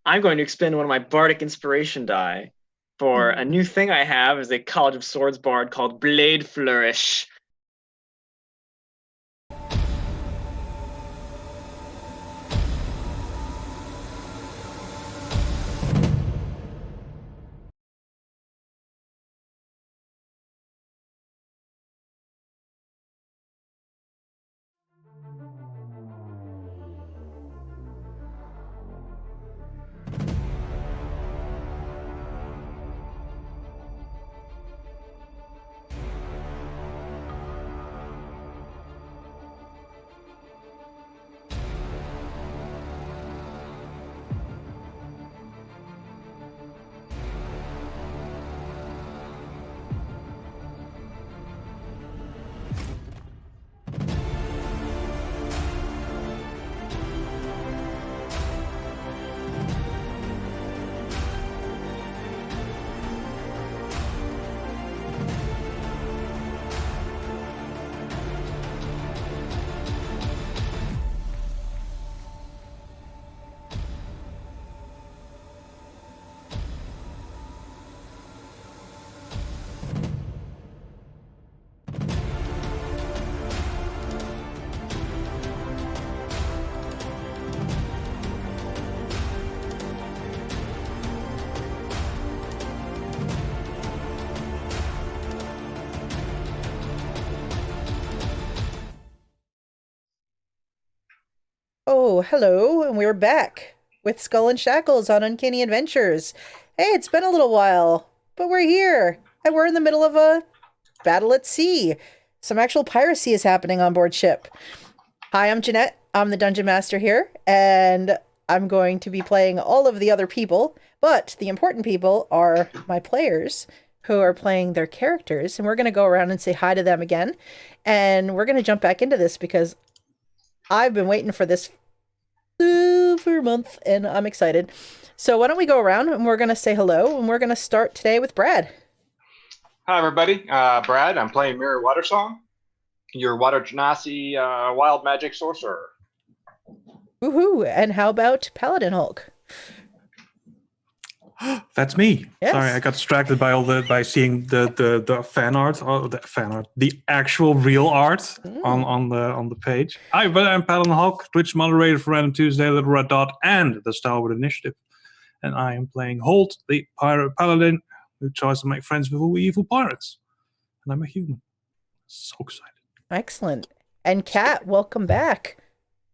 I'm going to expend one of my bardic inspiration die for a new thing I have as a College of Swords bard called Blade Flourish. Oh, hello, and we're back with Skull and Shackles on Uncanny Adventures. Hey, it's been a little while, but we're here, and we're in the middle of a battle at sea. Some actual piracy is happening on board ship. Hi, I'm Jeanette. I'm the Dungeon Master here, and I'm going to be playing all of the other people, but the important people are my players who are playing their characters, and we're going to go around and say hi to them again, and we're going to jump back into this because I've been waiting for this for a month, and I'm excited. So why don't we go around and we're going to say hello, and we're going to start today with Brad. Hi, everybody. Brad, I'm playing Miri Watersong, your Water Genasi wild magic sorcerer. Woohoo! And how about PaladinHulk? That's me. Yes. Sorry, I got distracted by seeing the fan art, the actual real art on the page. Hi, but I'm PaladinHulk, Twitch moderator for Random Tuesday, Little Red Dot, and the Starboard Initiative, and I am playing Holt, the pirate paladin who tries to make friends with all evil pirates, and I'm a human. So excited! Excellent. And Kat, welcome back.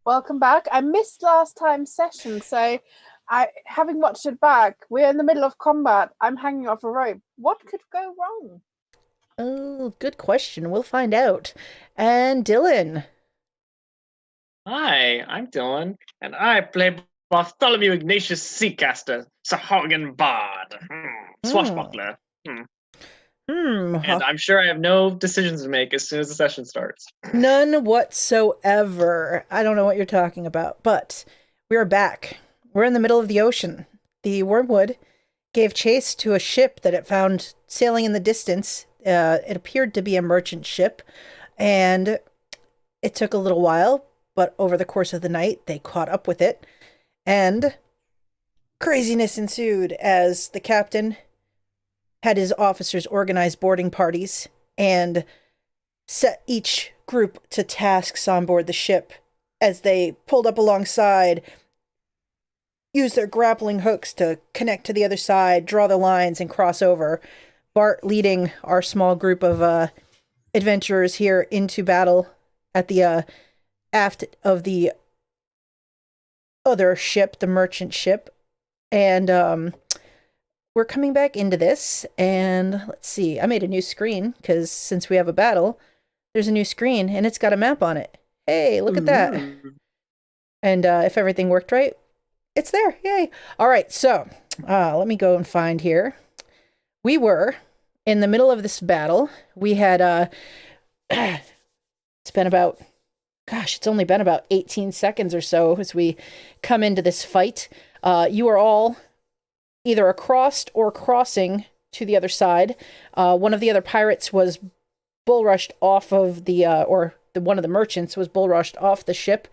Welcome back. I missed last time's session, so having watched it back, we're in the middle of combat. I'm hanging off a rope. What could go wrong? Oh, good question. We'll find out. And Dylan. Hi, I'm Dylan, and I play Bartholomew Ignatius Seacaster, Sahagin Bard, swashbuckler. And I'm sure I have no decisions to make as soon as the session starts. None whatsoever. I don't know what you're talking about, but we're back. We're in the middle of the ocean. The Wormwood gave chase to a ship that it found sailing in the distance. It appeared to be a merchant ship, and it took a little while, but over the course of the night, they caught up with it, and craziness ensued as the captain had his officers organize boarding parties and set each group to tasks on board the ship as they pulled up alongside, used their grappling hooks to connect to the other side, draw the lines, and cross over. Bart leading our small group of adventurers here into battle at the aft of the other ship, the merchant ship. And we're coming back into this, and let's see. I made a new screen, because since we have a battle, there's a new screen, and it's got a map on it. Hey, look at that. And if everything worked right, it's there. Yay. All right, so let me go and find here. We were in the middle of this battle. We had, it's been about, it's only been about 18 seconds or so as we come into this fight. You are all either across or crossing to the other side. One of the other pirates was bull rushed off of one of the merchants was bull rushed off the ship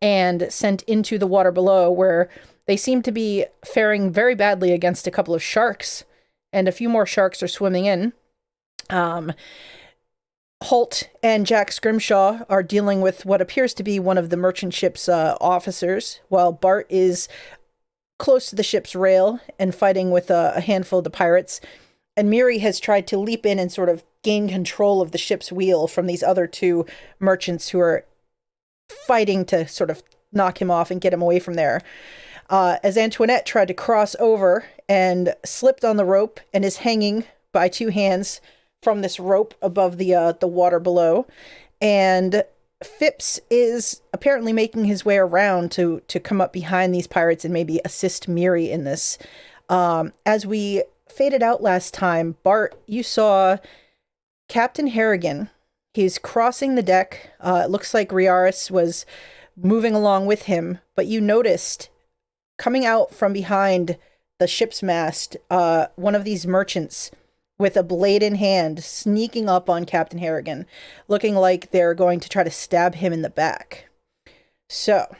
and sent into the water below, where They seem to be faring very badly against a couple of sharks, and a few more sharks are swimming in. Holt and Jack Scrimshaw are dealing with what appears to be one of the merchant ship's officers, while Bart is close to the ship's rail and fighting with a handful of the pirates. And Miri has tried to leap in and sort of gain control of the ship's wheel from these other two merchants who are fighting to sort of knock him off and get him away from there. As Antoinette tried to cross over and slipped on the rope and is hanging by two hands from this rope above the water below. And Phipps is apparently making his way around to come up behind these pirates and maybe assist Miri in this. As we faded out last time, Bart, you saw Captain Harrigan. He's crossing the deck. It looks like Riaris was moving along with him, but you noticed coming out from behind the ship's mast, one of these merchants with a blade in hand, sneaking up on Captain Harrigan, looking like they're going to try to stab him in the back. So,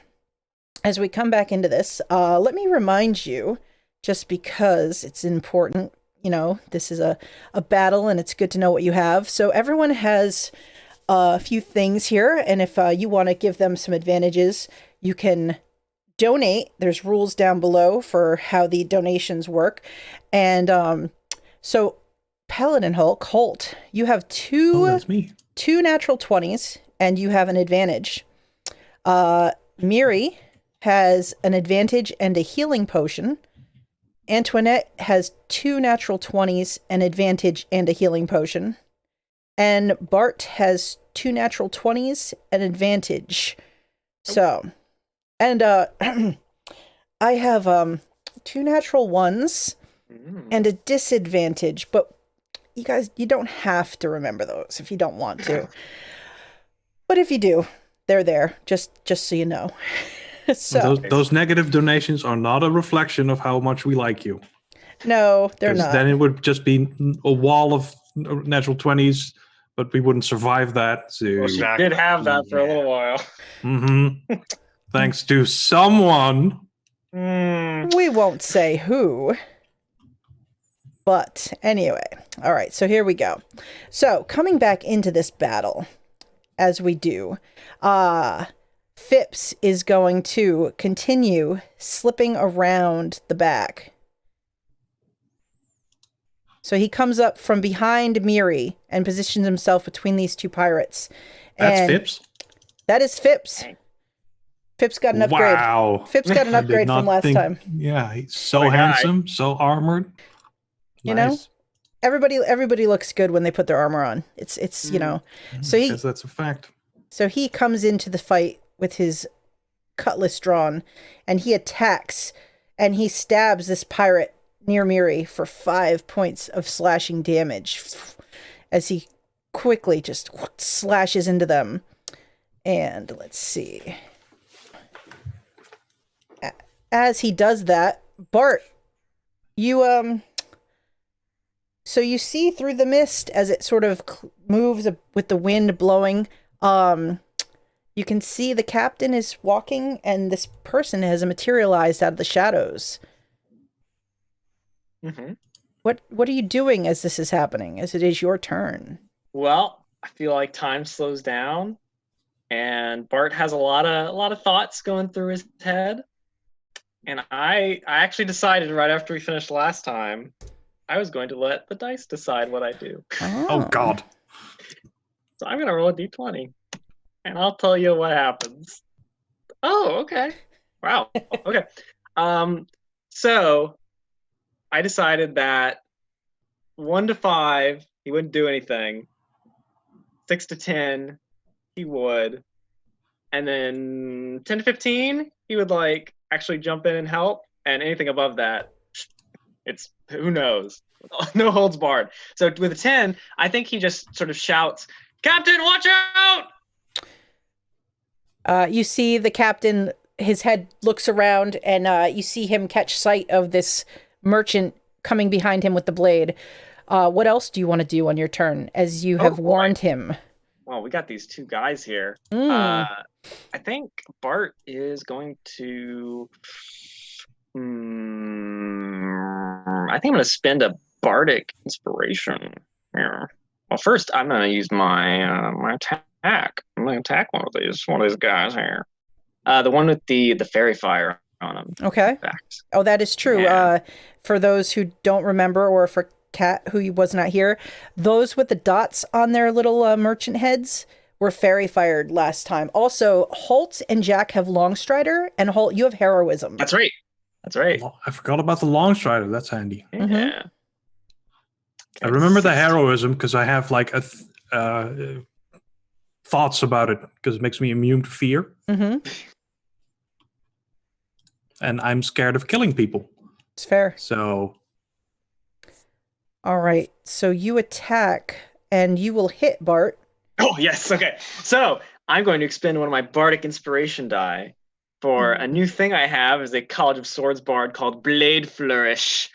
as we come back into this, let me remind you, just because it's important, you know, this is a battle and it's good to know what you have. So everyone has a few things here, and if you want to give them some advantages, you can donate. There's rules down below for how the donations work. And so PaladinHulk Holt, you have two natural 20s, and you have an advantage. Miri has an advantage and a healing potion. Antoinette has two natural 20s, an advantage and a healing potion. And Bart has two natural 20s, an advantage. So, and I have two natural 1s and a disadvantage, but you guys, you don't have to remember those if you don't want to. But if you do, they're there, just so you know. So those negative donations are not a reflection of how much we like you. No, they're not. Then it would just be a wall of natural 20s, but we wouldn't survive that. So well, she did have that for a little while. Mm-hmm. Thanks to someone. We won't say who. But anyway, all right, so here we go. So coming back into this battle, as we do, Phipps is going to continue slipping around the back. So he comes up from behind Miri and positions himself between these two pirates. That's Phipps? That is Phipps. Phipps got an upgrade. Wow. Phipps got an upgrade from last time. Yeah, he's so handsome, so armored. You know, everybody looks good when they put their armor on. It's you know, so because that's a fact. So he comes into the fight with his cutlass drawn, and he attacks, and he stabs this pirate near Miri for 5 points of slashing damage, as he quickly just slashes into them. And let's see. As he does that, Bart, you so you see through the mist as it sort of moves with the wind blowing. You can see the captain is walking, and this person has materialized out of the shadows. Mm-hmm. What are you doing as this is happening, as it is your turn? Well, I feel like time slows down, and Bart has a lot of thoughts going through his head. And I actually decided right after we finished last time, I was going to let the dice decide what I do. Oh God. So I'm going to roll a d20, and I'll tell you what happens. Oh, okay. Wow. Okay. So I decided that 1 to 5, he wouldn't do anything. 6 to 10, he would. And then 10 to 15, he would actually jump in and help. And anything above that, it's who knows. No holds barred. So with a 10, I think he just sort of shouts, "Captain, watch out!" You see the captain, his head looks around, and you see him catch sight of this merchant coming behind him with the blade. What else do you want to do on your turn, as you have warned him? Well, we got these two guys here. I think Bart is going to I think I'm gonna spend a bardic inspiration here. Well, first I'm gonna use my my attack. I'm gonna attack one of these guys here. The one with the fairy fire on him. Okay. Oh, that is true. Yeah. For those who don't remember, or for Kat who was not here, those with the dots on their little merchant heads were fairy fired last time. Also, Holt and Jack have Longstrider, and Holt, you have heroism. That's right. That's right. I forgot about the Longstrider. That's handy. Yeah. Mm-hmm. I remember the heroism because I have like thoughts about it because it makes me immune to fear. Mm-hmm. And I'm scared of killing people. It's fair. So. All right. So you attack, and you will hit Bart. Oh, yes. Okay. So I'm going to expend one of my bardic inspiration die for a new thing I have as a College of Swords bard called Blade Flourish.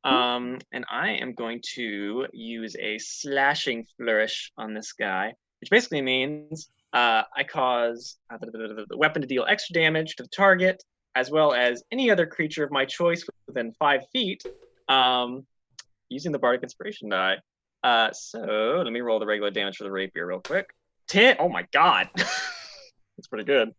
And I am going to use a slashing flourish on this guy, which basically means I cause the weapon to deal extra damage to the target, as well as any other creature of my choice within 5 feet, using the bardic inspiration die. So let me roll the regular damage for the rapier real quick. 10. Oh my god, that's pretty good.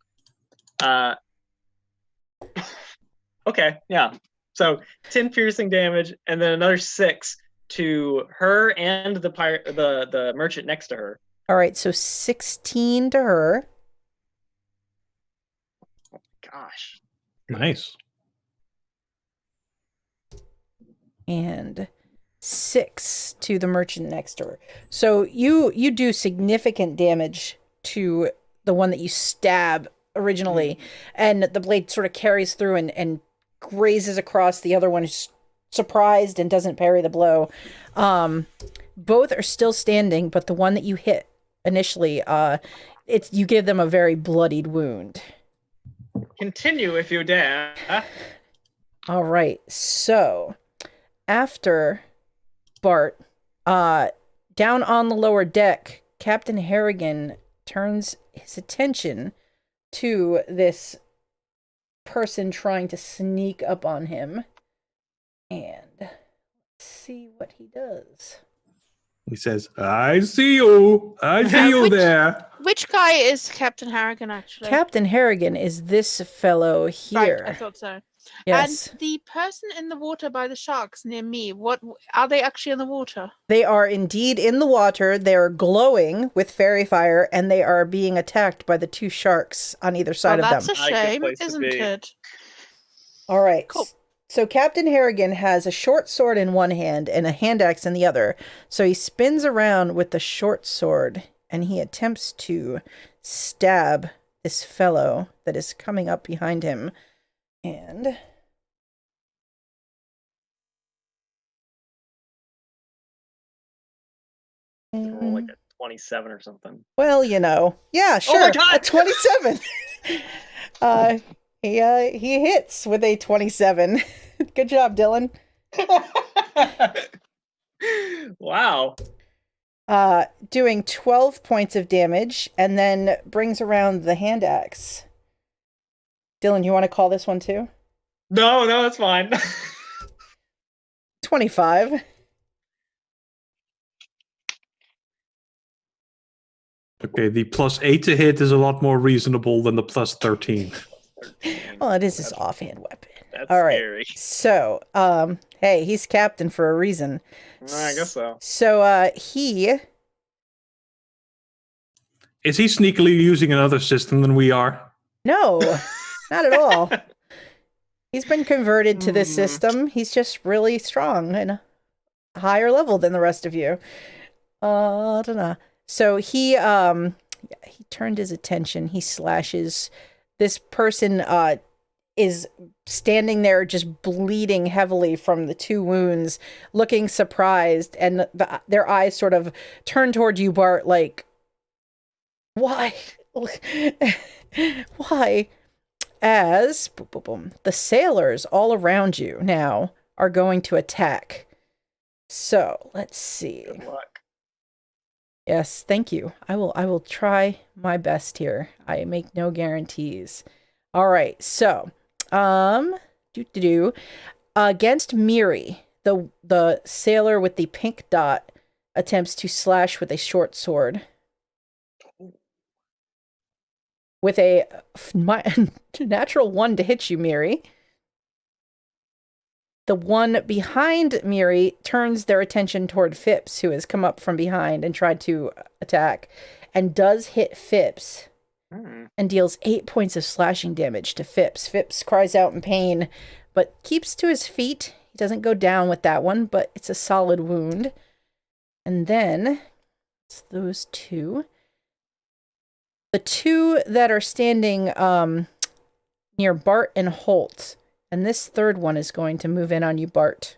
Okay, yeah. So 10 piercing damage, and then another 6 to her and the merchant next to her. All right, so 16 to her. Oh gosh. Nice. And 6 to the merchant next to her. So you do significant damage to the one that you stab originally, and the blade sort of carries through and grazes across the other one, who's surprised and doesn't parry the blow. Both are still standing, but the one that you hit initially, you give them a very bloodied wound. Continue if you dare. All right, so after Bart, down on the lower deck, Captain Harrigan turns his attention to this person trying to sneak up on him, and let's see what he does. He says, I see you. I see you there. Which guy is Captain Harrigan, actually? Captain Harrigan is this fellow here. Right, I thought so. Yes. And the person in the water by the sharks near me, what are they actually in the water? They are indeed in the water. They're glowing with fairy fire, and they are being attacked by the 2 sharks on either side of them. That's a shame, isn't it? All right. Cool. So Captain Harrigan has a short sword in one hand and a hand axe in the other. So he spins around with the short sword, and he attempts to stab this fellow that is coming up behind him. And roll like a 27 or something. well, yeah, sure. Oh my God! A 27. He hits with a 27. Good job, Dylan. Wow. Doing 12 points of damage, and then brings around the hand axe. Dylan, you want to call this one too? No, that's fine. 25. Okay, the +8 to hit is a lot more reasonable than the +13. Well, it is his offhand weapon. That's all right. Scary. So, hey, he's captain for a reason. I guess so. So, Is he sneakily using another system than we are? No, not at all. He's been converted to this system. He's just really strong and a higher level than the rest of you. I don't know. So he turned his attention. He slashes. This person is standing there just bleeding heavily from the 2 wounds, looking surprised, and their eyes sort of turn toward you, Bart, like, why? Why? As boom, boom, boom, the sailors all around you now are going to attack. So let's see. Good luck. Yes, thank you. I will try my best here. I make no guarantees. All right, so Against Miri, the sailor with the pink dot attempts to slash with a short sword. With a natural 1 to hit you, Miri. The one behind Miri turns their attention toward Phipps, who has come up from behind and tried to attack, and does hit Phipps and deals 8 points of slashing damage to Phipps. Phipps cries out in pain, but keeps to his feet. He doesn't go down with that one, but it's a solid wound. And then it's those two. The two that are standing near Bart and Holt. And this third one is going to move in on you, Bart.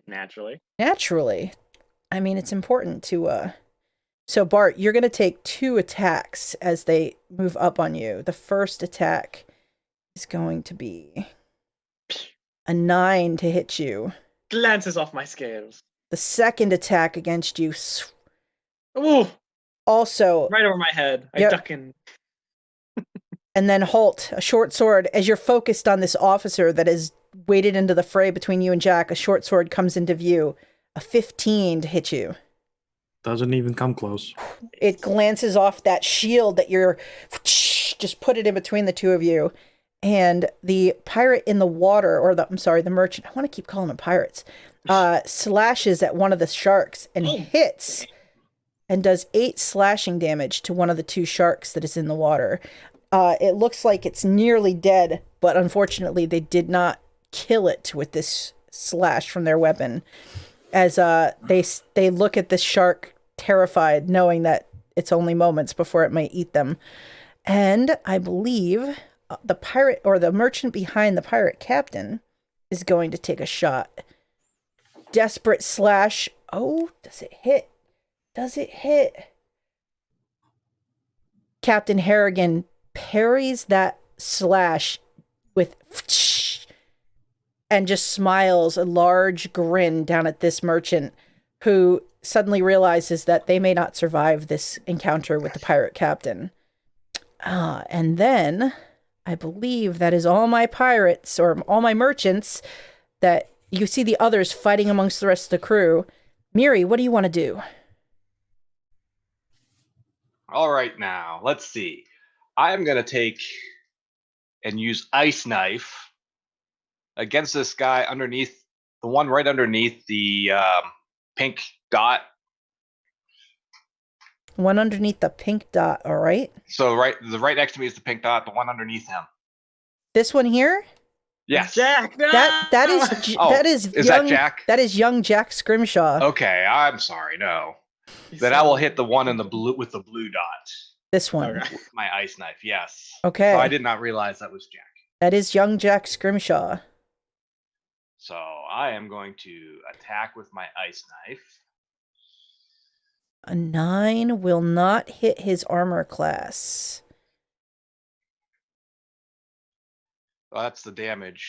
Naturally. Naturally. I mean, it's important to... So, Bart, you're going to take 2 attacks as they move up on you. The first attack is going to be a 9 to hit you. Glances off my scales. The second attack against you... Ooh! Also... Right over my head. I duck in. And then Holt, a short sword. As you're focused on this officer that is waded into the fray between you and Jack, a short sword comes into view. A 15 to hit you. Doesn't even come close. It glances off that shield that you're... Just put it in between the two of you. And the pirate in the water, or the merchant, I want to keep calling them pirates, slashes at one of the sharks and hits and does 8 slashing damage to one of the 2 sharks that is in the water. It looks like it's nearly dead, but unfortunately they did not kill it with this slash from their weapon. As they look at this shark terrified, knowing that it's only moments before it might eat them. And I believe the pirate or the merchant behind the pirate captain is going to take a shot. Desperate slash. Oh, does it hit? Does it hit? Captain Harrigan parries that slash with and just smiles a large grin down at this merchant who suddenly realizes that they may not survive this encounter with the pirate captain. And then I believe that is all my pirates or all my merchants that you see the others fighting amongst the rest of the crew. Miri, what do you want to do? All right, now let's see. I am going to take and use Ice Knife against this guy underneath, the one right underneath the pink dot. One underneath the pink dot, all right? So right next to me is the pink dot, the one underneath him. This one here? Yes. Jack, no! That is young, that Jack? That is young Jack Scrimshaw. Okay, I'm sorry, no. Then I will hit the one in the blue with the blue dot. This one. With my Ice Knife, yes. Okay. So I did not realize that was Jack. That is young Jack Scrimshaw. So I am going to attack with my Ice Knife. A 9 will not hit his armor class. Well, that's the damage.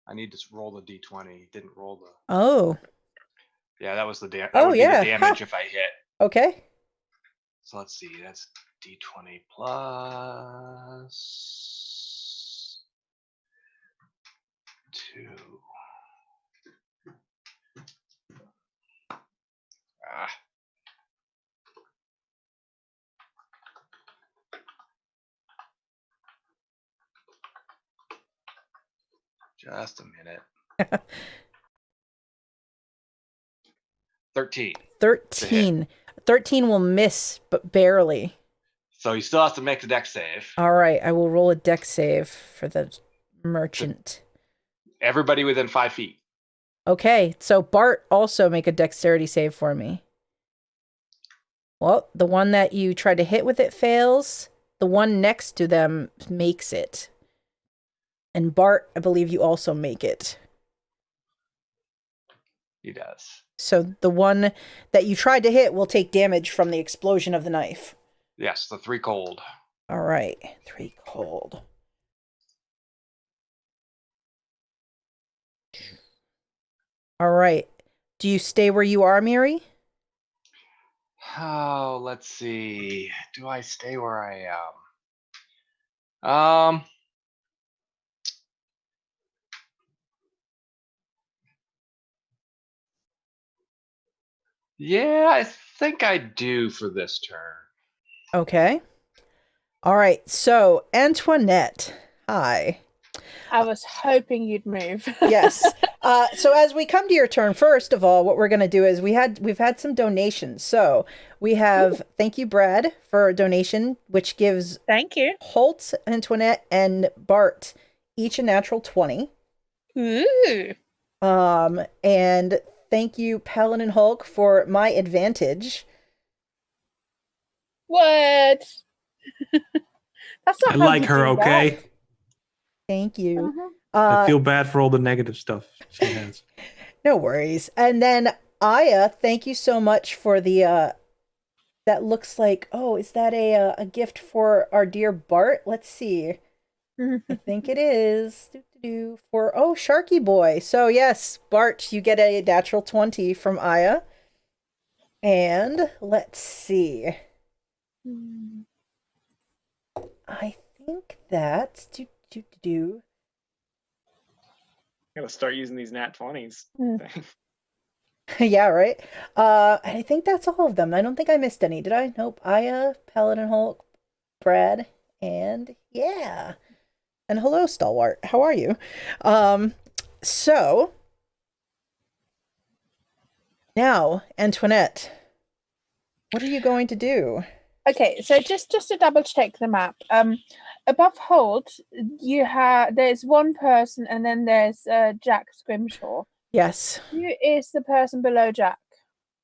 I need to roll the d20. Didn't roll the... Oh. Yeah, that was the damage. Oh, yeah. The damage if I hit. Okay. So let's see. That's d20 plus 2. Just a minute. 13. 13. 13 will miss, but barely. So he still has to make the dex save. All right, I will roll a dex save for the merchant. Everybody within 5 feet. Okay, so Bart, also make a dexterity save for me. Well, the one that you try to hit with it fails. The one next to them makes it. And Bart, I believe you also make it. He does. So the one that you tried to hit will take damage from the explosion of the knife. Yes, the 3 cold. All right, 3 cold. All right. Do you stay where you are, Miri? Oh, let's see. Do I stay where I am? Yeah, I think I do for this turn. Okay. All right. So, Antoinette. Hi. I was hoping you'd move. Yes. So as we come to your turn, first of all, what we're going to do is we've had some donations. So we have thank you, Brad, for a donation, which gives Thank you. Holt, Antoinette, and Bart each a natural 20. Ooh. And thank you, PaladinHulk, for my advantage. What? That's not I how like you her, do that. okay? Thank you. I feel bad for all the negative stuff she has. No worries. And then Aya, thank you so much for the that looks like, oh, is that a gift for our dear Bart? Let's see. I think it is. For Sharky Boy. So yes, Bart, you get a natural 20 from Aya. And let's see. I think that's Gotta start using these nat 20s. yeah, right. I think that's all of them. I don't think I missed any. Did I? Nope. Aya, PaladinHulk, Brad, and yeah. And hello, Stalwart. How are you? So now, Antoinette, what are you going to do? Okay, so just to double check the map. Above Holt, there's one person, and then there's Jack Scrimshaw. Yes. Who is the person below Jack?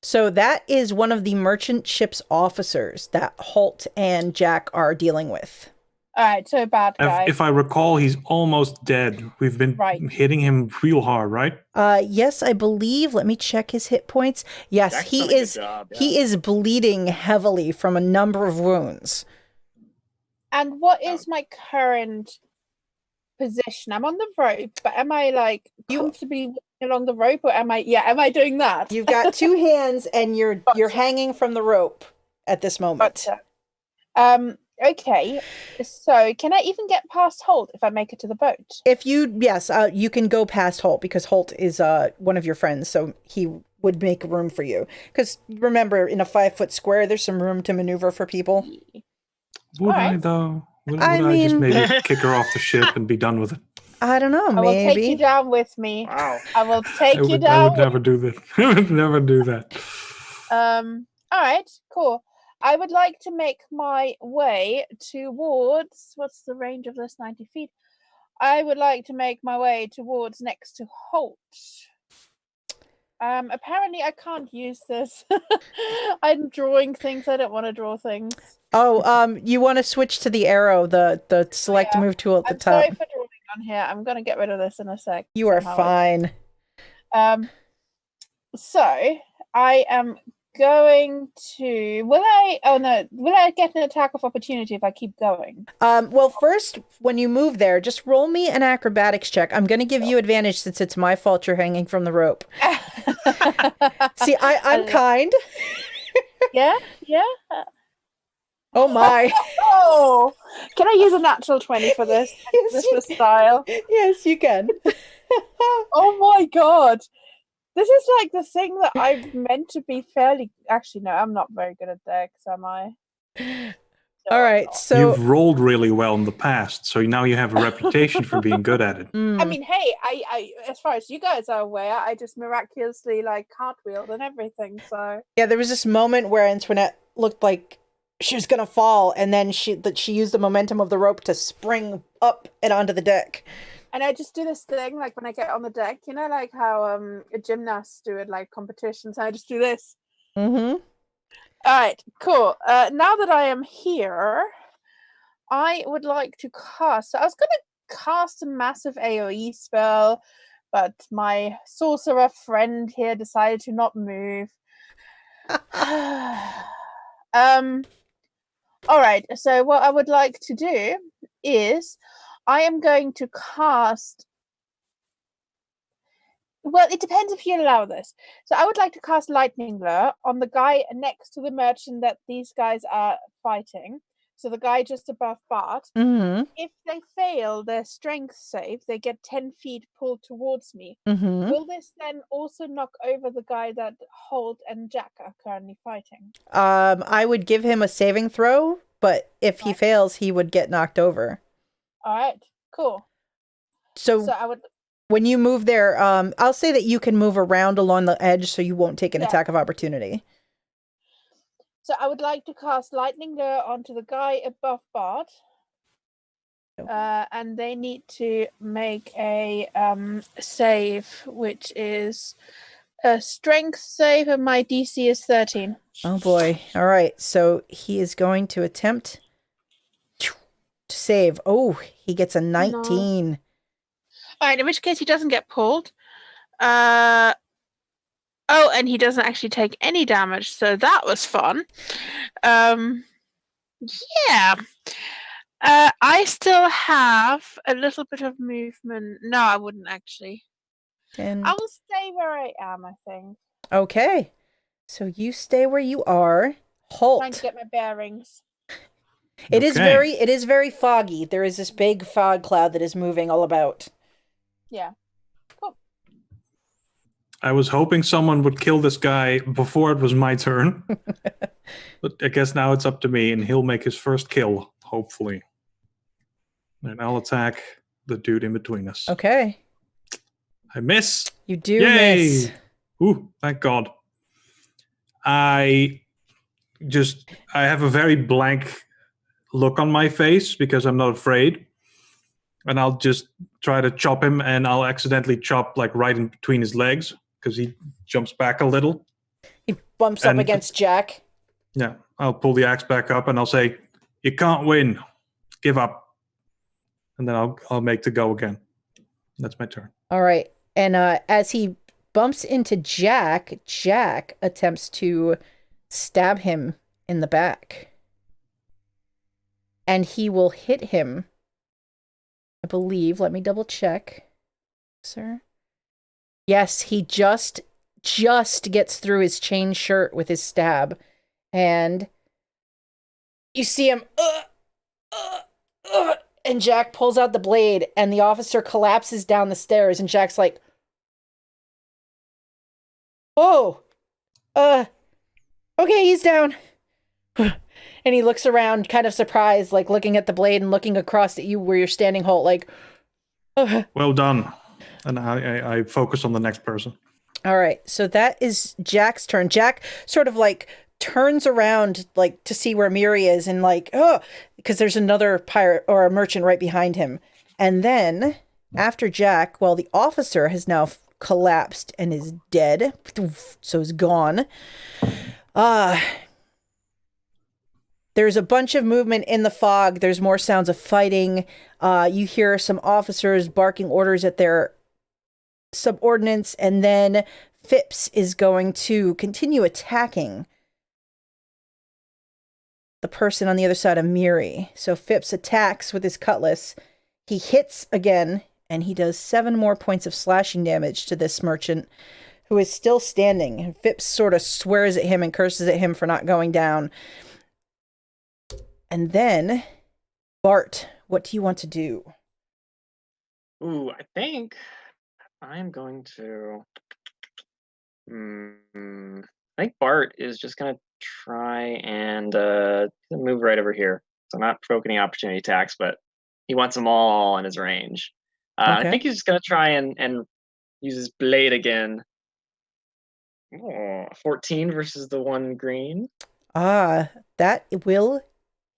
So that is one of the merchant ship's officers that Holt and Jack are dealing with. All right, so bad guy. If I recall, he's almost dead. We've been hitting him real hard, right? Yes, I believe. Let me check his hit points. Yes, Jack's he done a good is. job, yeah. He is bleeding heavily from a number of wounds. And what is my current position? I'm on the rope, but am I like comfortably walking along the rope, or am I doing that? You've got two hands and you're hanging from the rope at this moment. Gotcha. Okay, so can I even get past Holt if I make it to the boat? You can go past Holt because Holt is one of your friends, so he would make room for you. Because remember, in a 5-foot square, there's some room to maneuver for people. Would I though? Would I just maybe kick her off the ship and be done with it? I don't know. Maybe I will take you down with me. Wow. I will take you down. I would never do that. I would never do that. All right. Cool. I would like to make my way towards, what's the range of this, 90 feet? I would like to make my way towards next to Holt. Apparently I can't use this. I'm drawing things. I don't want to draw things. You want to switch to the arrow, the select move tool at the top. Sorry for drawing on here. I'm going to get rid of this in a sec. You are fine. So I am going to will I get an attack of opportunity if I keep going? Well, first, when you move there, just roll me an acrobatics check. I'm going to give you advantage since it's my fault you're hanging from the rope. See, I'm kind. Yeah. Oh my. Oh, can I use a natural 20 for this? Yes, this is style. Yes, you can. Oh my god. This is like the thing that I'm meant to be fairly... Actually, no, I'm not very good at Dex, am I? No, all right, so... You've rolled really well in the past, so now you have a reputation for being good at it. I mean, hey, I as far as you guys are aware, I just miraculously, like, cartwheeled and everything, so... Yeah, there was this moment where Antoinette looked like she was going to fall, and then she used the momentum of the rope to spring up and onto the deck. And I just do this thing, like when I get on the deck, you know, like how gymnasts do it, like competitions. I just do this. Mm-hmm. All right, cool. Now that I am here, I would like to cast. So I was going to cast a massive AoE spell, but my sorcerer friend here decided to not move. All right. So what I would like to do is, I am going to cast... Well, it depends if you allow this. So I would like to cast Lightning Lure on the guy next to the merchant that these guys are fighting. So the guy just above Bart. Mm-hmm. If they fail their strength save, they get 10 feet pulled towards me. Mm-hmm. Will this then also knock over the guy that Holt and Jack are currently fighting? I would give him a saving throw, but if he Right. fails, he would get knocked over. All right, cool. So I would. when you move there, I'll say that you can move around along the edge so you won't take an Yeah. attack of opportunity. So I would like to cast Lightning Lure onto the guy above Bart. And they need to make a save, which is a strength save, and my DC is 13. Oh boy. All right. So he is going to attempt to save. Oh, he gets a 19. No. All right, in which case he doesn't get pulled. Oh, and he doesn't actually take any damage, so that was fun. Yeah. I still have a little bit of movement. No, I wouldn't actually. I will stay where I am, I think. Okay. So you stay where you are. Holt. Trying to get my bearings. It is very foggy. There is this big fog cloud that is moving all about. Yeah. Cool. I was hoping someone would kill this guy before it was my turn. But I guess now it's up to me, and he'll make his first kill, hopefully. And I'll attack the dude in between us. Okay. I miss. You do miss. Ooh, thank God. I have a very blank look on my face because I'm not afraid. And I'll just try to chop him, and I'll accidentally chop like right in between his legs because he jumps back a little. He bumps up against Jack. Yeah, I'll pull the axe back up and I'll say, "You can't win. Give up." And then I'll make the go again. That's my turn. All right. And as he bumps into Jack, Jack attempts to stab him in the back. And he will hit him, I believe. Let me double check. Sir? Yes, he just gets through his chain shirt with his stab. And you see him, and Jack pulls out the blade, and the officer collapses down the stairs, and Jack's like, "Oh, okay, he's down." And he looks around, kind of surprised, like looking at the blade and looking across at you where you're standing, Holt, like, Well done. And I focus on the next person. All right, so that is Jack's turn. Jack sort of like turns around like to see where Miri is, and like, because there's another pirate or a merchant right behind him. And then after Jack, well, the officer has now collapsed and is dead, so is gone. There's a bunch of movement in the fog. There's more sounds of fighting. You hear some officers barking orders at their subordinates, and then Phipps is going to continue attacking the person on the other side of Miri. So Phipps attacks with his cutlass. He hits again, and he does 7 more points of slashing damage to this merchant who is still standing. And Phipps sort of swears at him and curses at him for not going down. And then, Bart, what do you want to do? Ooh, I think I'm going to... I think Bart is just going to try and move right over here. So I'm not provoking any opportunity attacks, but he wants them all in his range. Okay. I think he's just going to try and use his blade again. 14 versus the 1 green. That will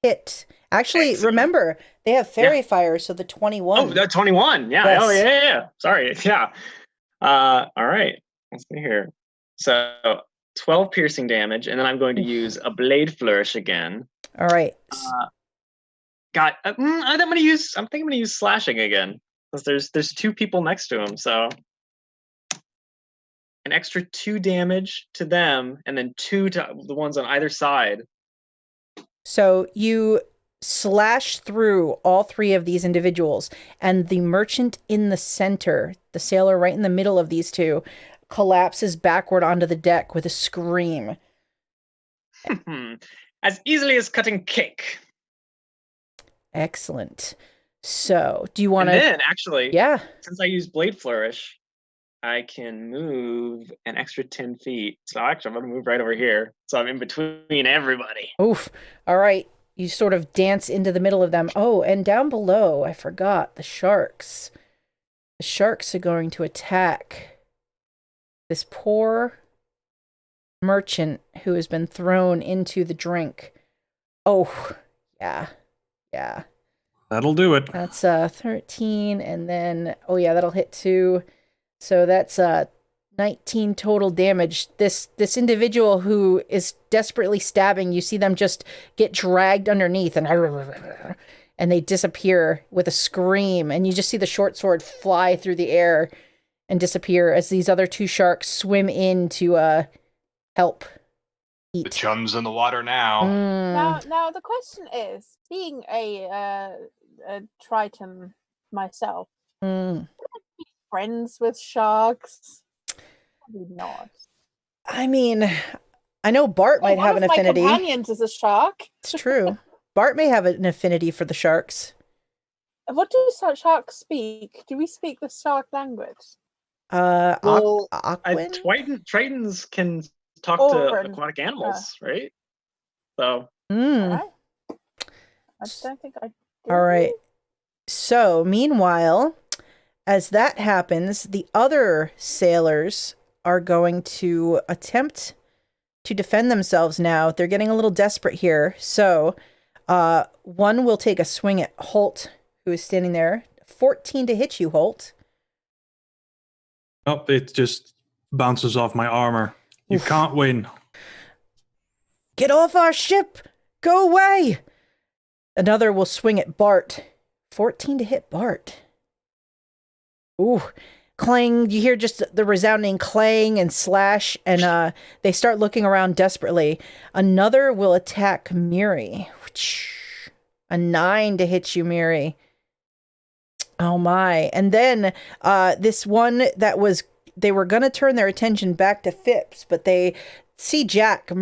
hit. Actually, Excellent. Remember, they have fairy fire, so the 21. Oh, that 21. Yeah. Yes. Oh, yeah. Sorry. Yeah. All right. Let's see here. So 12 piercing damage, and then I'm going to use a blade flourish again. All right. I'm thinking I'm going to use slashing again, because there's 2 people next to him, so an extra 2 damage to them, and then 2 to the ones on either side. So you slash through all 3 of these individuals, and the merchant in the center, the sailor right in the middle of these 2, collapses backward onto the deck with a scream. As easily as cutting cake. Excellent. So, do you want And to? then, actually, Yeah. since I use Blade Flourish, I can move an extra 10 feet. So actually, I'm going to move right over here. So I'm in between everybody. Oof. All right. You sort of dance into the middle of them. Oh, and down below, I forgot the sharks. The sharks are going to attack this poor merchant who has been thrown into the drink. Oh, yeah. Yeah. That'll do it. That's 13, and then oh yeah, that'll hit 2. So that's 19 total damage. This individual who is desperately stabbing, you see them just get dragged underneath and they disappear with a scream, and you just see the short sword fly through the air and disappear as these other 2 sharks swim in to help eat. The chum's in the water now. Now the question is, being a Triton myself, friends with sharks? Probably not. I mean, I know Bart might have an affinity. My companions is a shark. It's true. Bart may have an affinity for the sharks. What do sharks speak? Do we speak the shark language? Well, Aquan? Tritons can talk to aquatic animals, right? So. I don't think I do. All right. So, meanwhile, as that happens, the other sailors are going to attempt to defend themselves now. They're getting a little desperate here. So, one will take a swing at Holt, who is standing there. 14 to hit you, Holt. Oh, it just bounces off my armor. You can't win. Get off our ship! Go away! Another will swing at Bart. 14 to hit Bart. Ooh. Clang. You hear just the resounding clang and slash, and they start looking around desperately. Another will attack Miri. A 9 to hit you, Miri. Oh my. And then this one that was, they were going to turn their attention back to Phipps, but they see Jack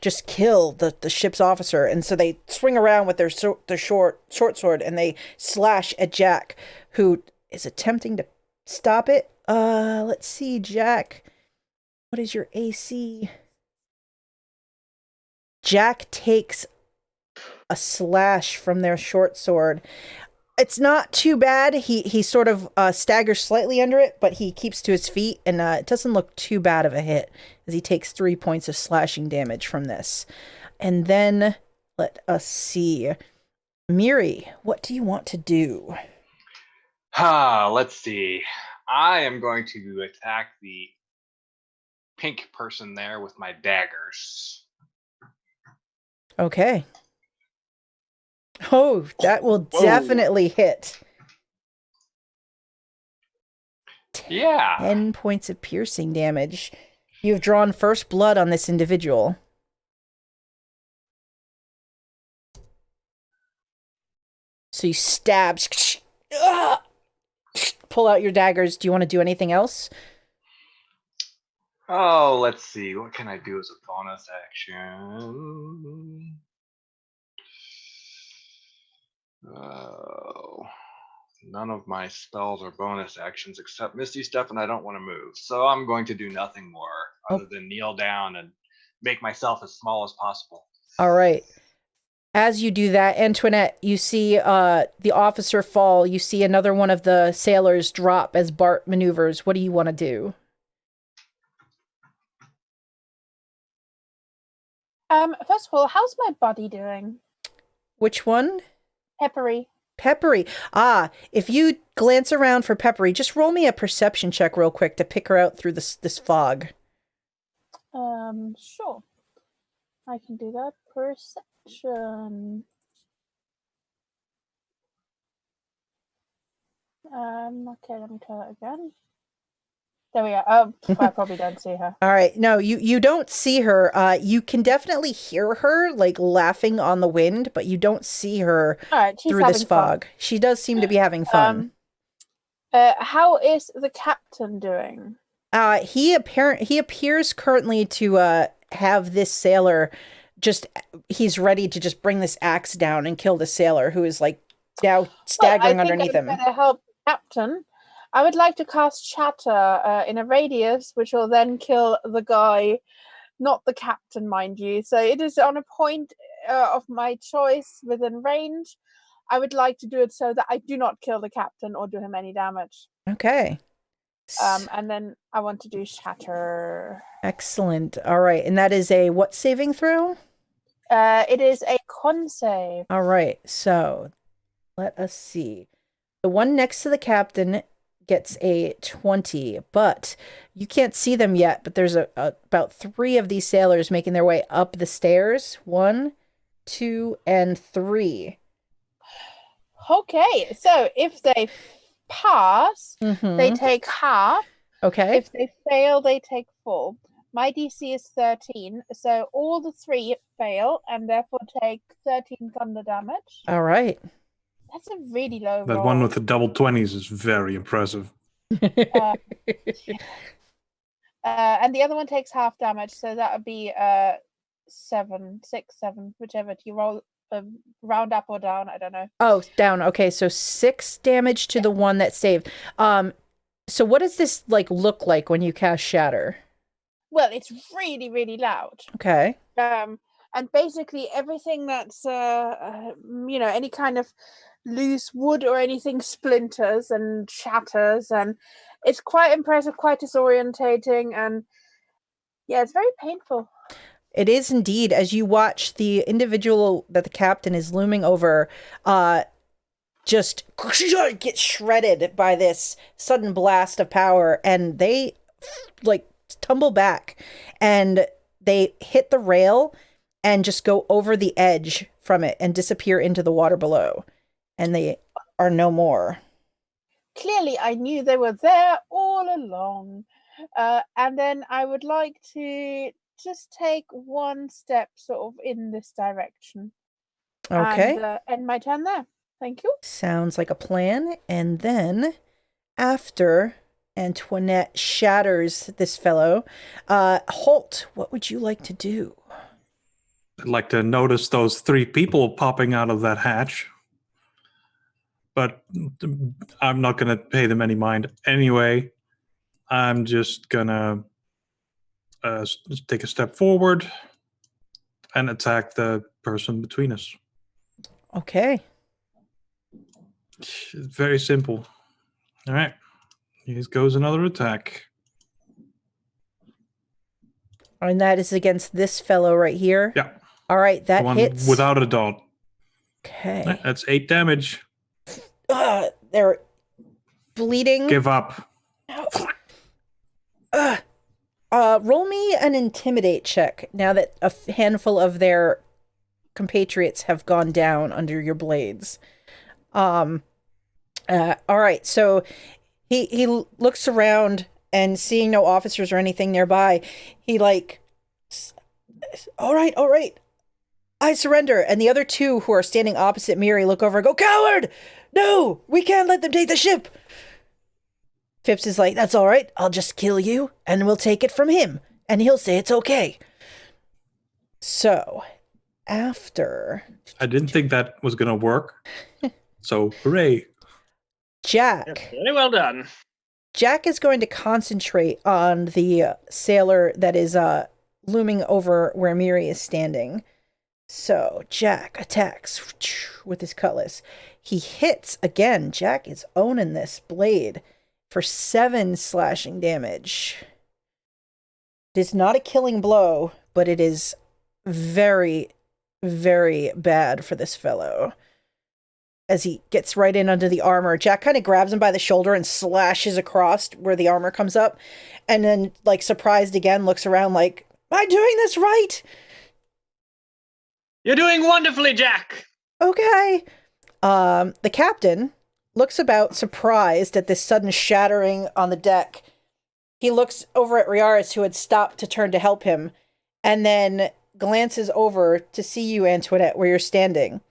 just kill the ship's officer, and so they swing around with their short sword and they slash at Jack, who is attempting to stop it. Let's see, Jack. What is your AC? Jack takes a slash from their short sword. It's not too bad. He sort of staggers slightly under it, but he keeps to his feet, and it doesn't look too bad of a hit, as he takes 3 points of slashing damage from this. And then, let us see. Miri, what do you want to do? Let's see. I am going to attack the pink person there with my daggers. Okay. Oh, that will definitely hit. Yeah. 10 points of piercing damage. You've drawn first blood on this individual. So you stab. Pull out your daggers. Do you want to do anything else? Oh, let's see. What can I do as a bonus action? Oh, none of my spells are bonus actions except Misty Step, and I don't want to move. So I'm going to do nothing more other than kneel down and make myself as small as possible. All right. As you do that, Antoinette, you see the officer fall. You see another one of the sailors drop as Bart maneuvers. What do you want to do? First of all, how's my body doing? Which one? Peppery. Peppery. If you glance around for Peppery, just roll me a perception check real quick to pick her out through this fog. Sure. I can do that. Perception. Okay, let me try that again. There we go. Oh, I probably don't see her. All right. No, you don't see her. You can definitely hear her, like, laughing on the wind, but you don't see her through this fog. Fun. She does seem to be having fun. How is the captain doing? He appears currently to have this sailor he's ready to just bring this axe down and kill the sailor who is like now staggering underneath him. To help the captain, I would like to cast Shatter in a radius, which will then kill the guy, not the captain, mind you. So it is on a point of my choice within range. I would like to do it so that I do not kill the captain or do him any damage. Okay. And then I want to do Shatter. Excellent. All right. And that is a what saving throw? It is a con save. All right. So let us see. The one next to the captain gets a 20, but you can't see them yet, but there's about 3 of these sailors making their way up the stairs. 1, 2, and 3. Okay, so if they pass, they take half. Okay. If they fail, they take full. My DC is 13, so all the 3 fail and therefore take 13 thunder damage. All right. That's a really low roll. That one with the double 20s is very impressive. And the other one takes half damage, so that would be 7, 6, 7, whichever. Do you roll round up or down? I don't know. Oh, down. Okay, so 6 damage to the one that saved. So what does this like look like when you cast Shatter? Well, it's really, really loud. Okay. And basically everything that's any kind of loose wood or anything splinters and shatters, and it's quite impressive, quite disorientating, and yeah, it's very painful. It is indeed, as you watch the individual that the captain is looming over just get shredded by this sudden blast of power, and they like tumble back and they hit the rail and just go over the edge from it and disappear into the water below, and they are no more. Clearly I knew they were there all along. And then I would like to just take one step sort of in this direction. Okay. And end my turn there. Thank you. Sounds like a plan. And then after Antoinette shatters this fellow, Holt, what would you like to do? I'd like to notice those 3 people popping out of that hatch. But I'm not going to pay them any mind anyway. I'm just going to take a step forward and attack the person between us. Okay. It's very simple. All right. Here goes another attack. And that is against this fellow right here? Yeah. All right, that hits. Without a doubt. Okay. That's 8 damage. They're bleeding. Give up. Roll me an intimidate check now that a handful of their compatriots have gone down under your blades. All right, so he looks around and seeing no officers or anything nearby, he like, all right, I surrender. And the other 2 who are standing opposite Miri look over and go, coward! No, we can't let them take the ship. Phipps is like, that's all right. I'll just kill you and we'll take it from him. And he'll say it's okay. So, after... I didn't think that was going to work. So, hooray. Jack. Very well done. Jack is going to concentrate on the sailor that is looming over where Miri is standing. So, Jack attacks with his cutlass. He hits again. Jack is owning this blade for 7 slashing damage. It is not a killing blow, but it is very, very bad for this fellow. As he gets right in under the armor, Jack kind of grabs him by the shoulder and slashes across where the armor comes up. And then, like, surprised again, looks around like, am I doing this right? You're doing wonderfully, Jack. Okay. The captain looks about surprised at this sudden shattering on the deck. He looks over at Riaris, who had stopped to turn to help him, and then glances over to see you, Antoinette, where you're standing.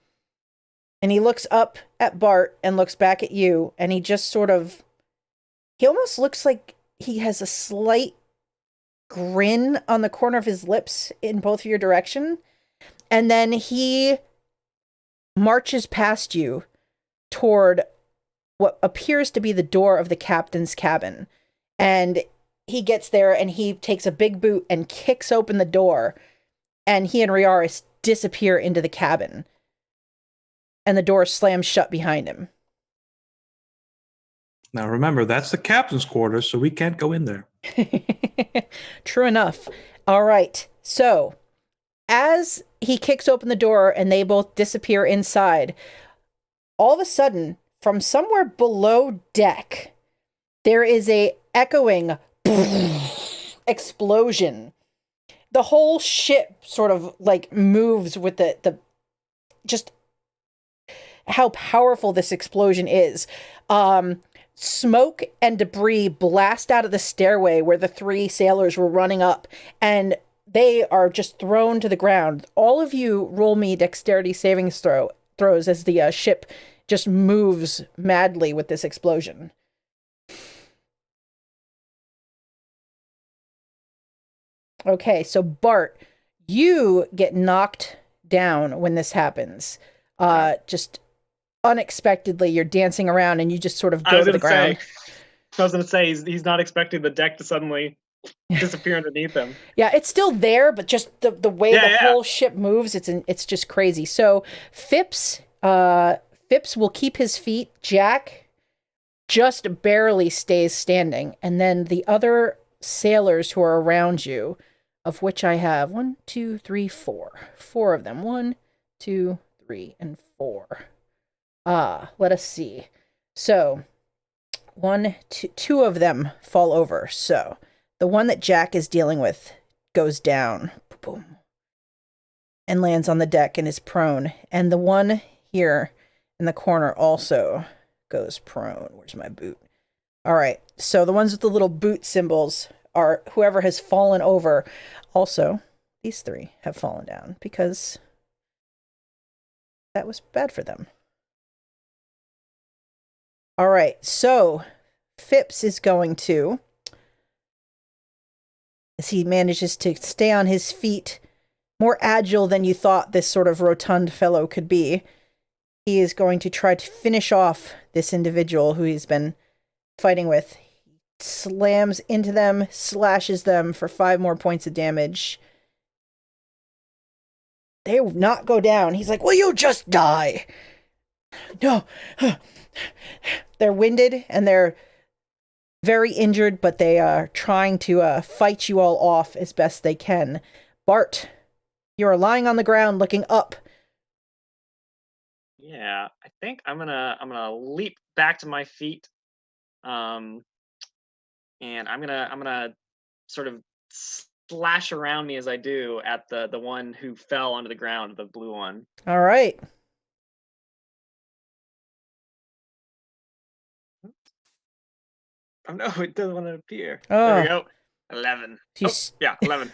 And he looks up at Bart and looks back at you, and he just sort of... He almost looks like he has a slight grin on the corner of his lips in both of your direction. And then he marches past you toward what appears to be the door of the captain's cabin. And he gets there and he takes a big boot and kicks open the door. And he and Riaris disappear into the cabin. And the door slams shut behind him. Now remember, that's the captain's quarters, so we can't go in there. True enough. All right. So, as he kicks open the door and they both disappear inside, all of a sudden, from somewhere below deck, there is a echoing explosion. The whole ship sort of like moves with the just how powerful this explosion is. Smoke and debris blast out of the stairway where the three sailors were running up, and they are just thrown to the ground. All of you roll me dexterity saving throws as the ship just moves madly with this explosion. Okay, so Bart, you get knocked down when this happens. Just unexpectedly, you're dancing around and you just sort of go to the ground. I was going to say, he's not expecting the deck to suddenly disappear underneath him. Yeah, it's still there, but just the way the whole ship moves, it's just crazy. So Phipps will keep his feet. Jack just barely stays standing. And then the other sailors who are around you, of which I have 1, 2, 3, 4. 4 of them. 1, 2, 3, and 4. Let us see. So, 1, 2 of them fall over. So, the one that Jack is dealing with goes down. Boom. And lands on the deck and is prone. And the one here in the corner also goes prone. Where's my boot? All right. So, the ones with the little boot symbols are whoever has fallen over. Also, these 3 have fallen down because that was bad for them. All right, so Phipps is going to, as he manages to stay on his feet, more agile than you thought this sort of rotund fellow could be, he is going to try to finish off this individual who he's been fighting with. He slams into them, slashes them for 5 more points of damage. They will not go down. He's like, will you just die? No. They're winded and they're very injured, but they are trying to fight you all off as best they can. Bart, you are lying on the ground looking up. Yeah, I think I'm gonna leap back to my feet, and I'm gonna sort of slash around me as I do at the one who fell onto the ground, the blue one. All right. Oh no, it doesn't want to appear. Oh. There we go. 11. Yeah, 11.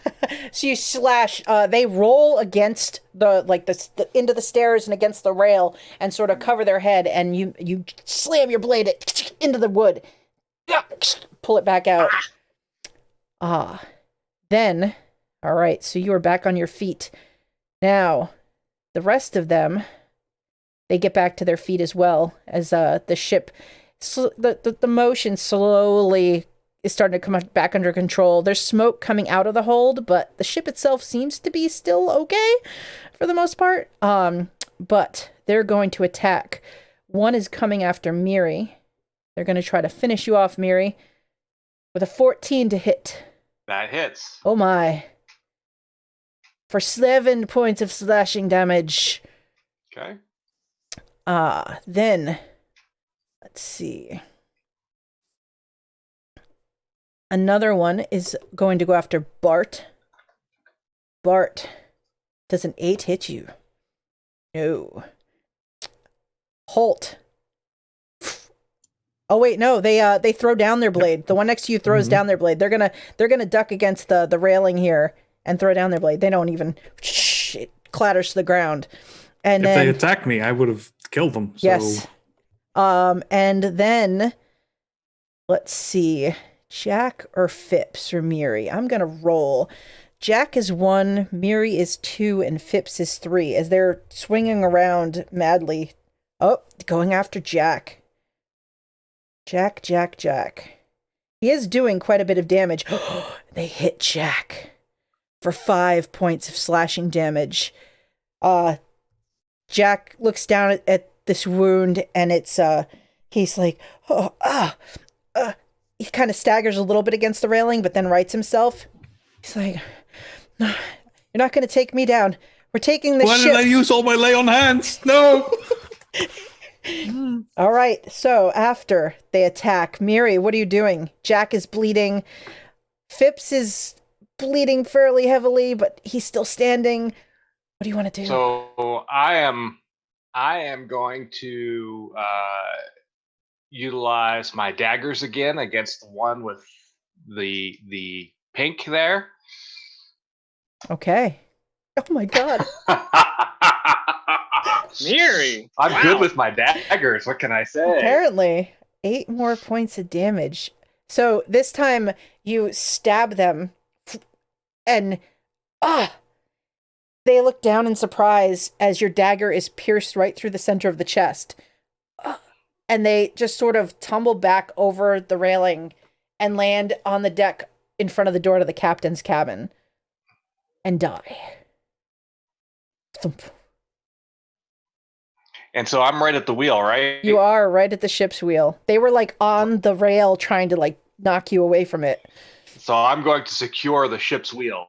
So you slash. They roll against the into the stairs and against the rail and sort of cover their head, and you slam your blade into the wood. Pull it back out. Then, all right. So you are back on your feet. Now, the rest of them, they get back to their feet as well as the ship. The motion slowly is starting to come back under control. There's smoke coming out of the hold, but the ship itself seems to be still okay for the most part. But they're going to attack. One is coming after Miri. They're going to try to finish you off, Miri, with a 14 to hit. That hits. Oh my. For 7 points of slashing damage. Okay. Then, let's see. Another one is going to go after Bart. Bart, does an 8 hit you? No. Holt. Oh wait, no, they throw down their blade. The one next to you throws down their blade. They're gonna duck against the railing here and throw down their blade. They don't even. It clatters to the ground. And if then they attacked me, I would have killed them. So. Yes. And then let's see. Jack or Phipps or Miri? I'm gonna roll. Jack is 1, Miri is 2, and Phipps is 3 as they're swinging around madly. Oh, going after Jack. Jack. He is doing quite a bit of damage. They hit Jack for 5 points of slashing damage. Jack looks down at this wound, and it's he's like, he kind of staggers a little bit against the railing, but then rights himself. He's like, "No, you're not going to take me down. We're taking this ship." Why did I use all my lay on hands? No. All right, so after they attack, Miri, what are you doing? Jack is bleeding. Phipps is bleeding fairly heavily, but he's still standing. What do you want to do? So I am going to utilize my daggers again against the one with the pink there. Okay. Oh my god. Miri! I'm good with my daggers. What can I say? Apparently, 8 more points of damage. So this time you stab them, and they look down in surprise as your dagger is pierced right through the center of the chest. And they just sort of tumble back over the railing and land on the deck in front of the door to the captain's cabin and die. Thump. And so I'm right at the wheel, right? You are right at the ship's wheel. They were like on the rail trying to like knock you away from it. So I'm going to secure the ship's wheel.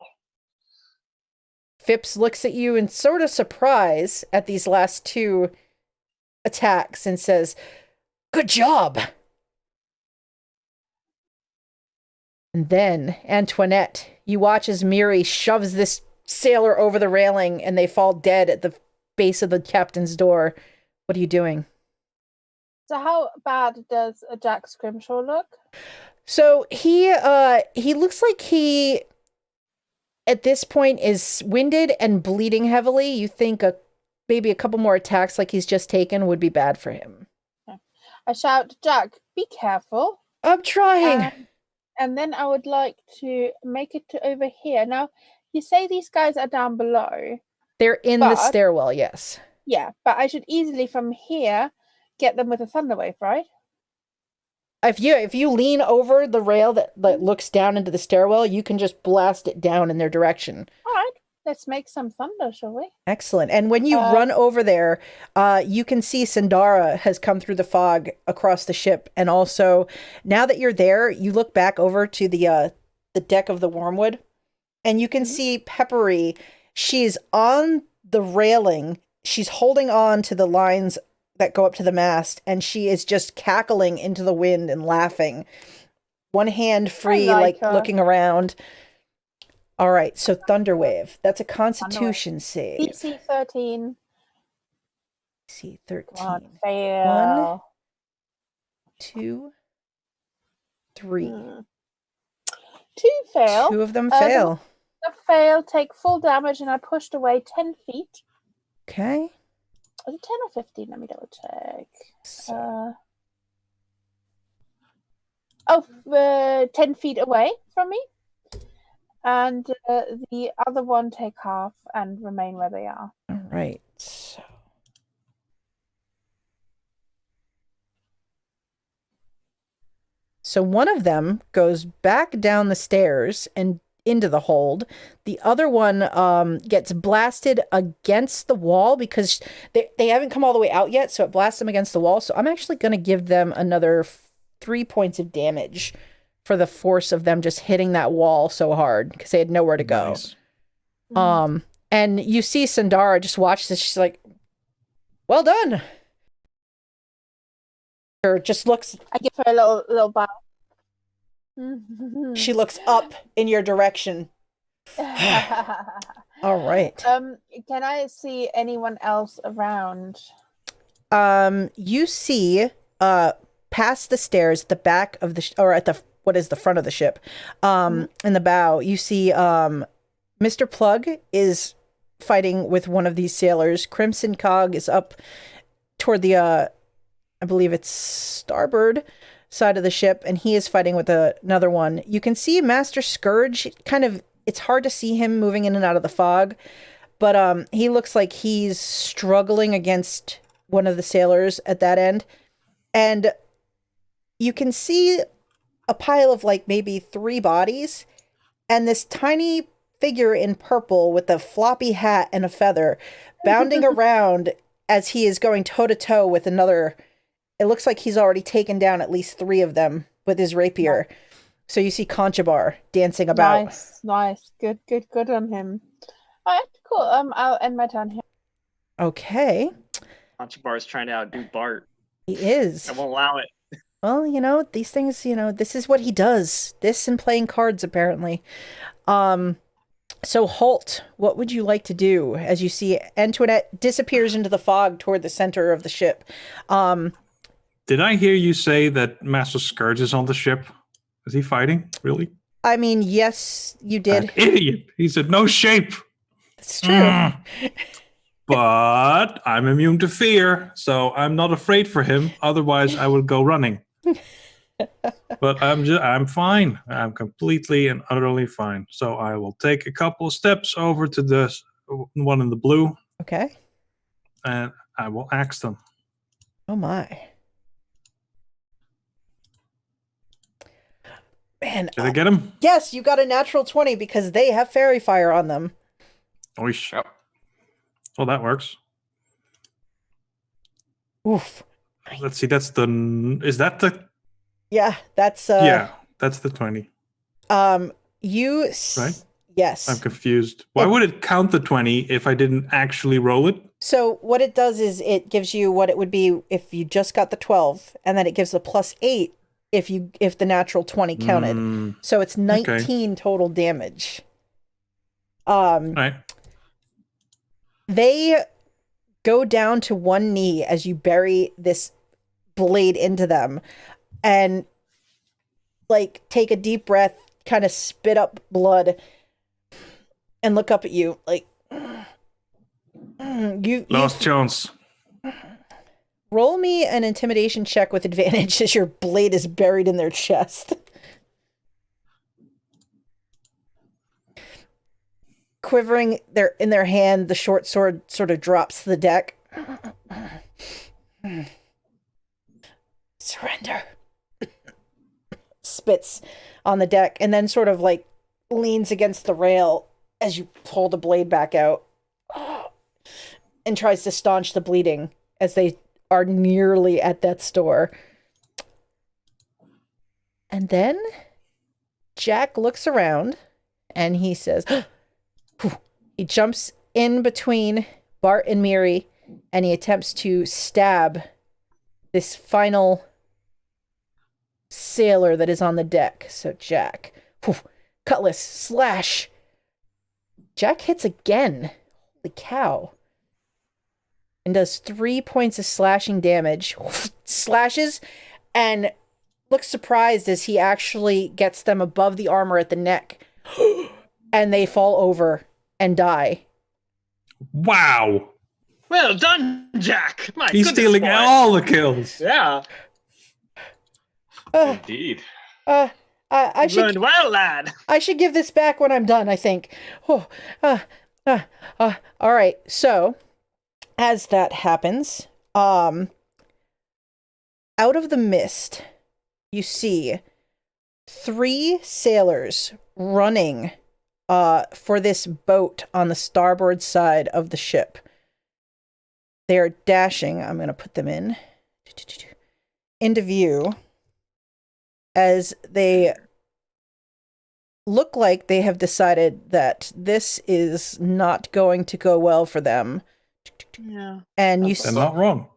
Phipps looks at you in sort of surprise at these last 2 attacks and says, "Good job." And then, Antoinette, you watch as Miri shoves this sailor over the railing and they fall dead at the base of the captain's door. What are you doing? So how bad does a Jack Scrimshaw look? So he looks like he, at this point, is winded and bleeding heavily. You think maybe a couple more attacks like he's just taken would be bad for him. I shout, "Jack, be careful." I'm trying. And then I would like to make it to over here. Now, you say these guys are down below. They're in the stairwell, yes. Yeah, but I should easily from here get them with a thunder wave, right? If you lean over the rail that looks down into the stairwell, you can just blast it down in their direction. All right, let's make some thunder, shall we? Excellent. And when you run over there, you can see Sandara has come through the fog across the ship. And also, now that you're there, you look back over to the deck of the Wormwood, and you can see Peppery. She's on the railing. She's holding on to the lines that go up to the mast, and she is just cackling into the wind and laughing. One hand free, like looking around. All right, so Thunder Wave. That's a Constitution save. DC 13. DC 13. God, fail. 1, 2, 3. 2 fail. 2 of them fail. The fail, take full damage, and I pushed away 10 feet. Okay. Was it 10 or 15? Let me double check. 10 feet away from me. And the other one take half and remain where they are. All right. So one of them goes back down the stairs and into the hold. The other one gets blasted against the wall because they haven't come all the way out yet, so it blasts them against the wall. So I'm actually going to give them another 3 points of damage for the force of them just hitting that wall so hard because they had nowhere to go. Nice. And you see Sandara just watch this. She's like, "Well done." Or just looks. I give her a little bow. She looks up in your direction. All right. Can I see anyone else around? You see past the stairs at the back of the or at the what is the front of the ship, in the bow, you see Mr. Plug is fighting with one of these sailors. Crimson Cog is up toward the I believe it's starboard side of the ship, and he is fighting with another one. You can see Master Scourge kind of it's hard to see him moving in and out of the fog, but he looks like he's struggling against one of the sailors at that end. And you can see a pile of like maybe 3 bodies and this tiny figure in purple with a floppy hat and a feather bounding around as he is going toe to toe with another. It looks like he's already taken down at least 3 of them with his rapier. So you see Conchabar dancing about. Nice. Good on him. All right, cool. I'll end my turn here. Okay. Conchabar is trying to outdo Bart. He is. I won't allow it. Well, these things, this is what he does. This and playing cards, apparently. So Holt, what would you like to do as you see Antoinette disappears into the fog toward the center of the ship? Did I hear you say that Master Scourge is on the ship? Is he fighting? Really? I mean, yes, you did. That idiot. He's in no shape. It's true. But I'm immune to fear, so I'm not afraid for him. Otherwise, I would go running. But I'm fine. I'm completely and utterly fine. So I will take a couple of steps over to the one in the blue. Okay. And I will axe them. Oh my. Man. Did I get him? Yes, you got a natural 20 because they have fairy fire on them. Oish. Yep. Well, that works. Oof. Let's see. Is that the? Yeah, that's Yeah, that's the 20. Right? Yes. I'm confused. Why would it count the 20 if I didn't actually roll it? So what it does is it gives you what it would be if you just got the 12, and then it gives a +8 if the natural 20 counted. So it's 19 total damage. Right. They go down to one knee as you bury this blade into them and like take a deep breath, kind of spit up blood and look up at you like Lost chance. Roll me an intimidation check with advantage as your blade is buried in their chest. Quivering in their hand, the short sword sort of drops to the deck. Surrender. Spits on the deck and then sort of like leans against the rail as you pull the blade back out and tries to staunch the bleeding as they are nearly at death's door. And then Jack looks around and he says, he jumps in between Bart and Miri and he attempts to stab this final sailor that is on the deck. So Jack, cutlass, slash. Jack hits again. Holy cow. And does 3 points of slashing damage. Slashes and looks surprised as he actually gets them above the armor at the neck. And they fall over and die. Wow. Well done, Jack. He's stealing all the kills. Yeah. Indeed. I should learned well, lad. I should give this back when I'm done, I think. All right. So, as that happens, out of the mist, you see 3 sailors running for this boat on the starboard side of the ship. They are dashing. I'm going to put them into view as they look like they have decided that this is not going to go well for them. Yeah. And They're not wrong.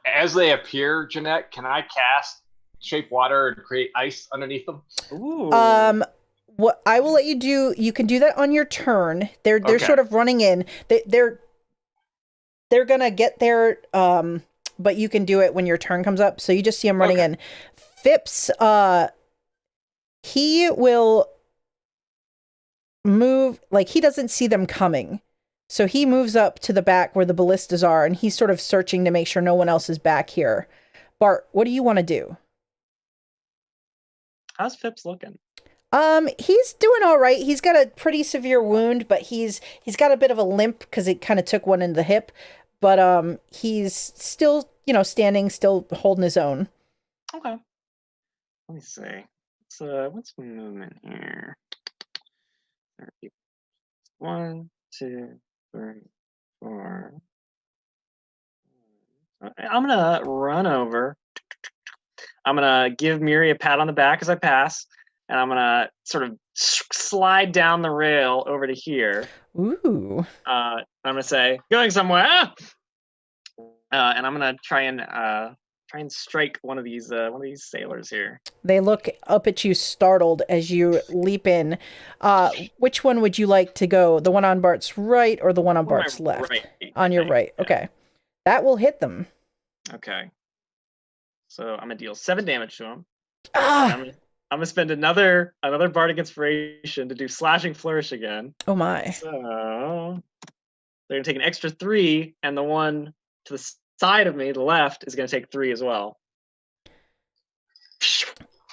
As they appear, Jeanette, can I cast Shape Water and create ice underneath them? Ooh. What I will let you do, you can do that on your turn. They're Okay. sort of running in. They're gonna get there, but you can do it when your turn comes up. So you just see them running in. Phipps, he will move, like he doesn't see them coming. So he moves up to the back where the ballistas are, and he's sort of searching to make sure no one else is back here. Bart, what do you want to do? How's Phipps looking? He's doing all right. He's got a pretty severe wound, but he's got a bit of a limp because it kind of took one in the hip. But he's still, standing, still holding his own. Okay. Let me see. So what's the movement here? 1, 2, 3, 4. I'm gonna run over. I'm gonna give Miri a pat on the back as I pass, and I'm gonna sort of slide down the rail over to here. Ooh. I'm gonna say, "Going somewhere," and I'm gonna try and strike one of these sailors here. They look up at you startled as you leap in. Which one would you like to go? The one on Bart's right or the one on Bart's left? Right, on your right. Yeah. Okay. That will hit them. Okay. So I'm gonna deal 7 damage to him. Ah! I'm gonna spend another bardic inspiration to do slashing flourish again. Oh my. So they're gonna take an extra 3, and the one to the side of me, the left, is gonna take 3 as well.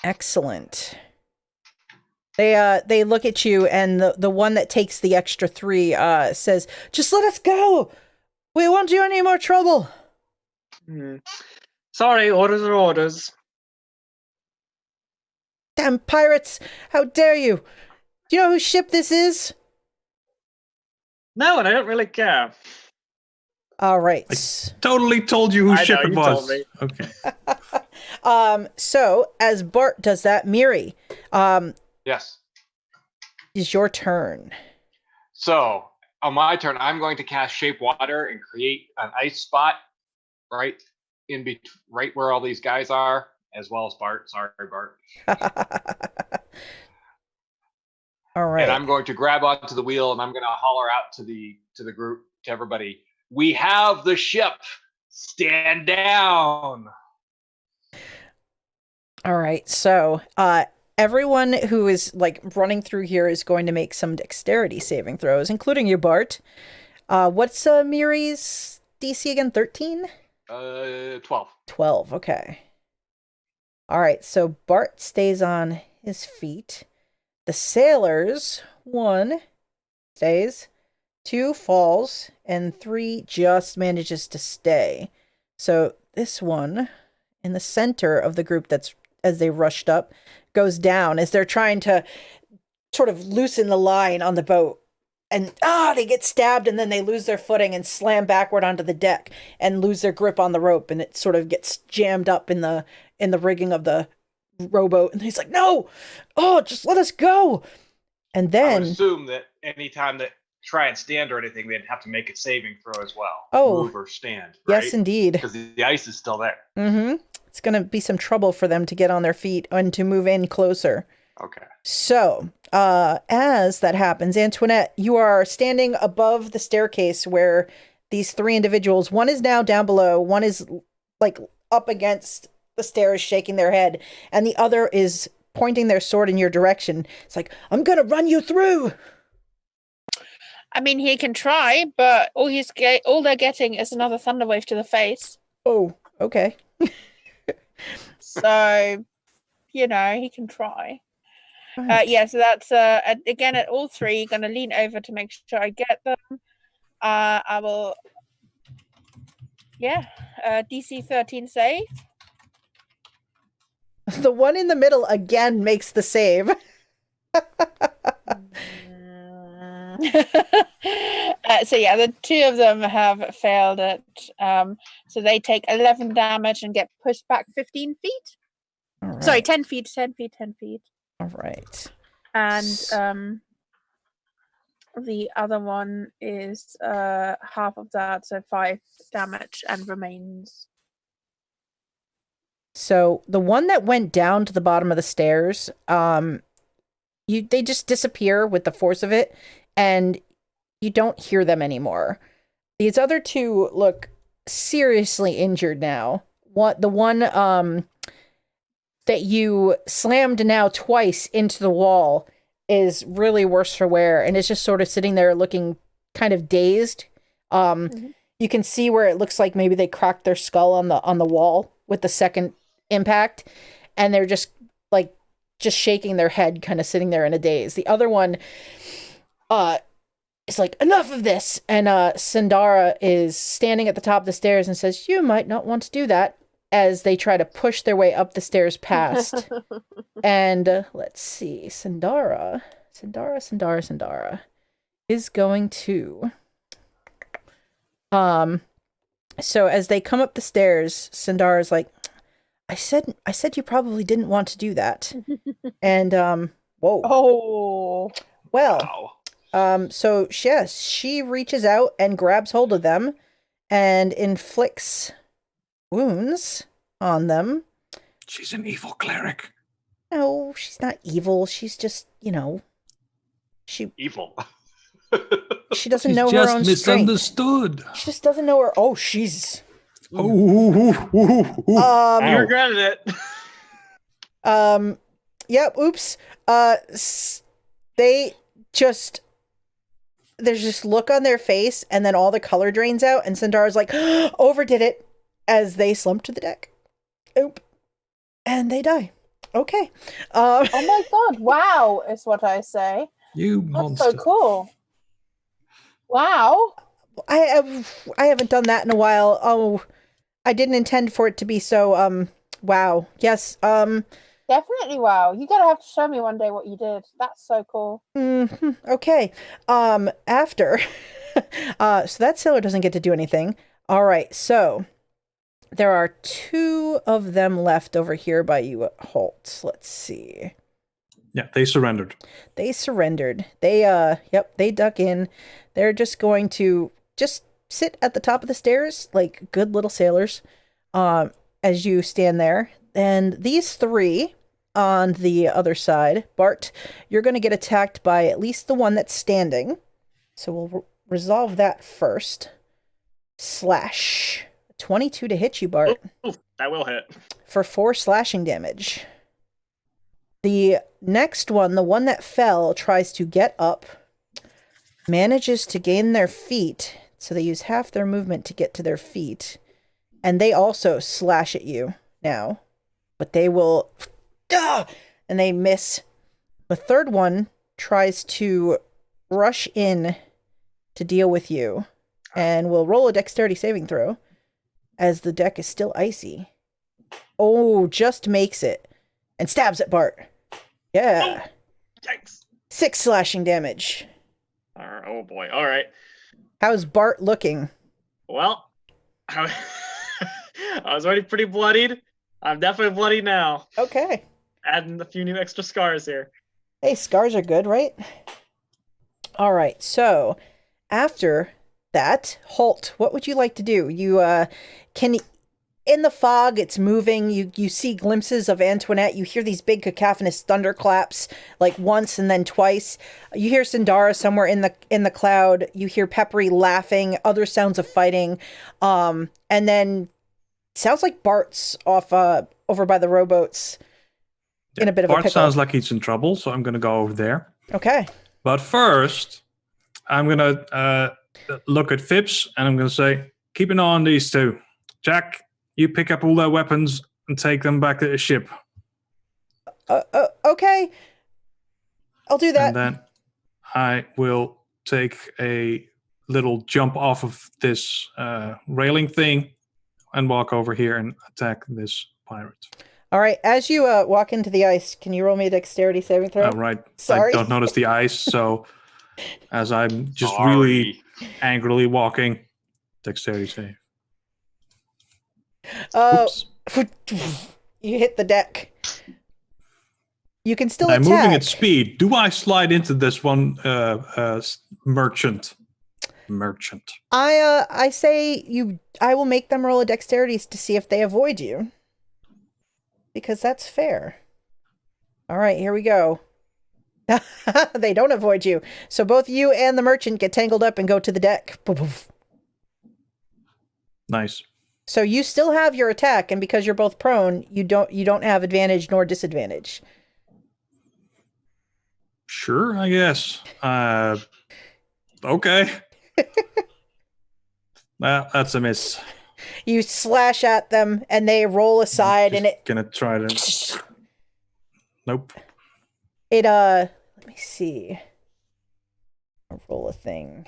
Excellent. They look at you, and the one that takes the extra 3 says, "Just let us go. We won't do any more trouble." Sorry, orders are orders. Damn pirates! How dare you? Do you know whose ship this is? No, and I don't really care. All right. I totally told you whose ship it was. Okay. So as Bart does that, Miri, Yes. is your turn. So on my turn, I'm going to cast Shape Water and create an ice spot right right where all these guys are, as well as Bart. Sorry, Bart. All right. And I'm going to grab onto the wheel, and I'm going to holler out to the group, to everybody, "We have the ship. Stand down." All right. So everyone who is like running through here is going to make some dexterity saving throws, including you, Bart. What's Miri's DC again? 13? 12. 12. Okay. All right. So Bart stays on his feet. The sailors, 1 stays, 2 falls, and 3 just manages to stay. So this one in the center of the group, that's as they rushed up, goes down as they're trying to sort of loosen the line on the boat. And they get stabbed, and then they lose their footing and slam backward onto the deck and lose their grip on the rope, and it sort of gets jammed up in the rigging of the rowboat. And he's like, "No! Oh, just let us go!" And then I would assume that anytime that try and stand or anything, they'd have to make a saving throw as well. Oh, move or stand. Right? Yes, indeed. Because the ice is still there. Mm-hmm. It's going to be some trouble for them to get on their feet and to move in closer. Okay. So, as that happens, Antoinette, you are standing above the staircase where these 3 individuals, one is now down below, one is like up against the stairs shaking their head, and the other is pointing their sword in your direction. It's like, "I'm going to run you through." I mean, he can try, but all they're getting is another thunderwave to the face. Oh, okay. So, he can try. Right. So that's again at all 3. Going to lean over to make sure I get them. I will. DC 13 save. The one in the middle again makes the save. The 2 of them have failed it. So they take 11 damage and get pushed back 15 feet. Right. Sorry, 10 feet. 10 feet. 10 feet. All right. And the other one is half of that, so 5 damage, and remains. So the one that went down to the bottom of the stairs, they just disappear with the force of it, and you don't hear them anymore. These other 2 look seriously injured now. The one that you slammed now twice into the wall is really worse for wear, and is just sort of sitting there looking kind of dazed. You can see where it looks like maybe they cracked their skull on the wall with the second impact, and they're just like just shaking their head, kind of sitting there in a daze. The other one is like, enough of this. And Sindara is standing at the top of the stairs and says, you might not want to do that, as they try to push their way up the stairs past. And let's see, Sindara is going to so as they come up the stairs, Sindara's like, I said you probably didn't want to do that. And whoa. Oh. Well, Wow. so yes, she reaches out and grabs hold of them and inflicts wounds on them. She's an evil cleric. No, she's not evil. She's just, Evil. she doesn't She's know her just own strength. misunderstood. She just doesn't know her. Oh, she's. Ooh. You regretted it. Yep. Oops. They just. There's just look on their face, and then all the color drains out, and Sindara's like, overdid it, as they slump to the deck. Oop. And they die. Okay. Oh my god! Wow, is what I say. You That's monster. so cool. Wow. I haven't done that in a while. Oh, I didn't intend for it to be so. Wow. Yes. Definitely wow. You gotta have to show me one day what you did. That's so cool. Okay. After. So that sailor doesn't get to do anything. All right. So there are 2 of them left over here by you, Holt. Let's see. Yeah, they surrendered. They surrendered. They they duck in. They're just going to just sit at the top of the stairs like good little sailors. As you stand there. And these 3 on the other side, Bart, you're going to get attacked by at least the one that's standing. So we'll resolve that first. Slash. 22 to hit you, Bart. Ooh, that will hit. For 4 slashing damage. The next one, the one that fell, tries to get up, manages to gain their feet, so they use half their movement to get to their feet, and they also slash at you now, but they will, and they miss. The third one tries to rush in to deal with you, and will roll a dexterity saving throw, as the deck is still icy. Oh, just makes it. And stabs at Bart. Yeah. Oh, yikes. 6 slashing damage. Oh boy. All right. How's Bart looking? Well, I was already pretty bloodied. I'm definitely bloody now. Okay. Adding a few new extra scars here. Hey, scars are good, right? All right. So after that, Holt, what would you like to do? You can. In the fog, it's moving. You see glimpses of Antoinette. You hear these big cacophonous thunderclaps, like once and then twice. You hear Sindara somewhere in the cloud. You hear Peppery laughing. Other sounds of fighting, and then sounds like Bart's off over by the rowboats. In a bit of Bart a pickle. sounds like he's in trouble, so I'm going to go over there. Okay. But first, I'm going to look at Phipps, and I'm going to say, keep an eye on these 2. Jack, you pick up all their weapons and take them back to the ship. Okay. I'll do that. And then I will take a little jump off of this railing thing and walk over here and attack this pirate. All right. As you walk into the ice, can you roll me a dexterity saving throw? Right. Sorry. I don't notice the ice, so as I'm just Sorry. really angrily walking, dexterity save. Oops. You hit the deck. You can still I'm attack. moving at speed. Do I slide into this one merchant? I say I will make them roll a dexterity to see if they avoid you. Because that's fair. All right, here we go. They don't avoid you. So both you and the merchant get tangled up and go to the deck. Nice. So you still have your attack, and because you're both prone, you don't have advantage nor disadvantage. Sure, I guess. Okay. Well, that's a miss. You slash at them, and they roll aside, and it. Gonna try to. Nope. let me see. I'll roll a thing.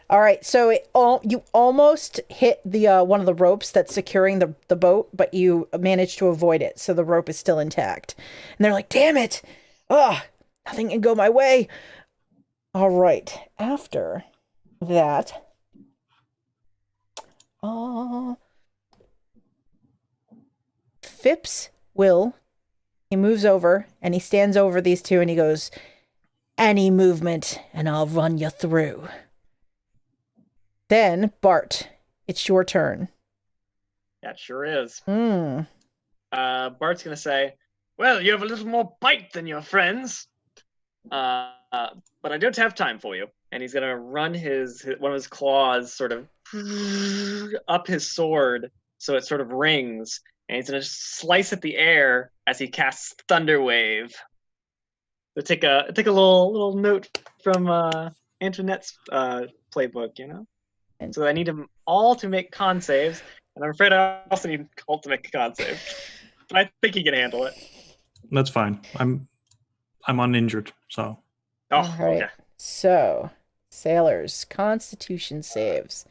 All right, so you almost hit the one of the ropes that's securing the boat, but you managed to avoid it, so the rope is still intact. And they're like, "Damn it! Ugh, nothing can go my way." All right, after that, Phipps he moves over and he stands over these two and he goes, "Any movement, and I'll run you through." Then, Bart, it's your turn. That sure is. Hmm. Bart's going to say, "Well, you have a little more bite than your friends, but I don't have time for you." And he's going to run one of his claws sort of up his sword so it sort of rings. And he's going to slice at the air as he casts Thunder Wave. So take a little note from Antoinette's playbook, you know? And so I need them all to make con saves, and I'm afraid I also need Holt to make a con save. But I think he can handle it. That's fine. I'm uninjured, so. Oh, All right. okay. So, sailors, Constitution saves.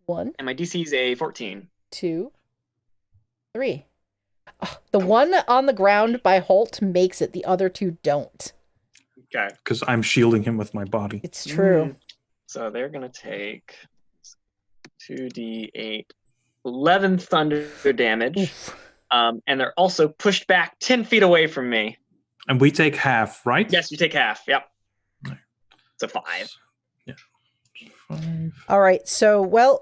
1. And my DC is a 14. 2, 3. Oh, the one on the ground by Holt makes it. The other two don't. Okay. Because I'm shielding him with my body. It's true. So they're going to take 2d8, 11 thunder damage. And they're also pushed back 10 feet away from me. And we take half, right? Yes, you take half. Yep. Right. It's a 5. Yeah. 5. All right. So,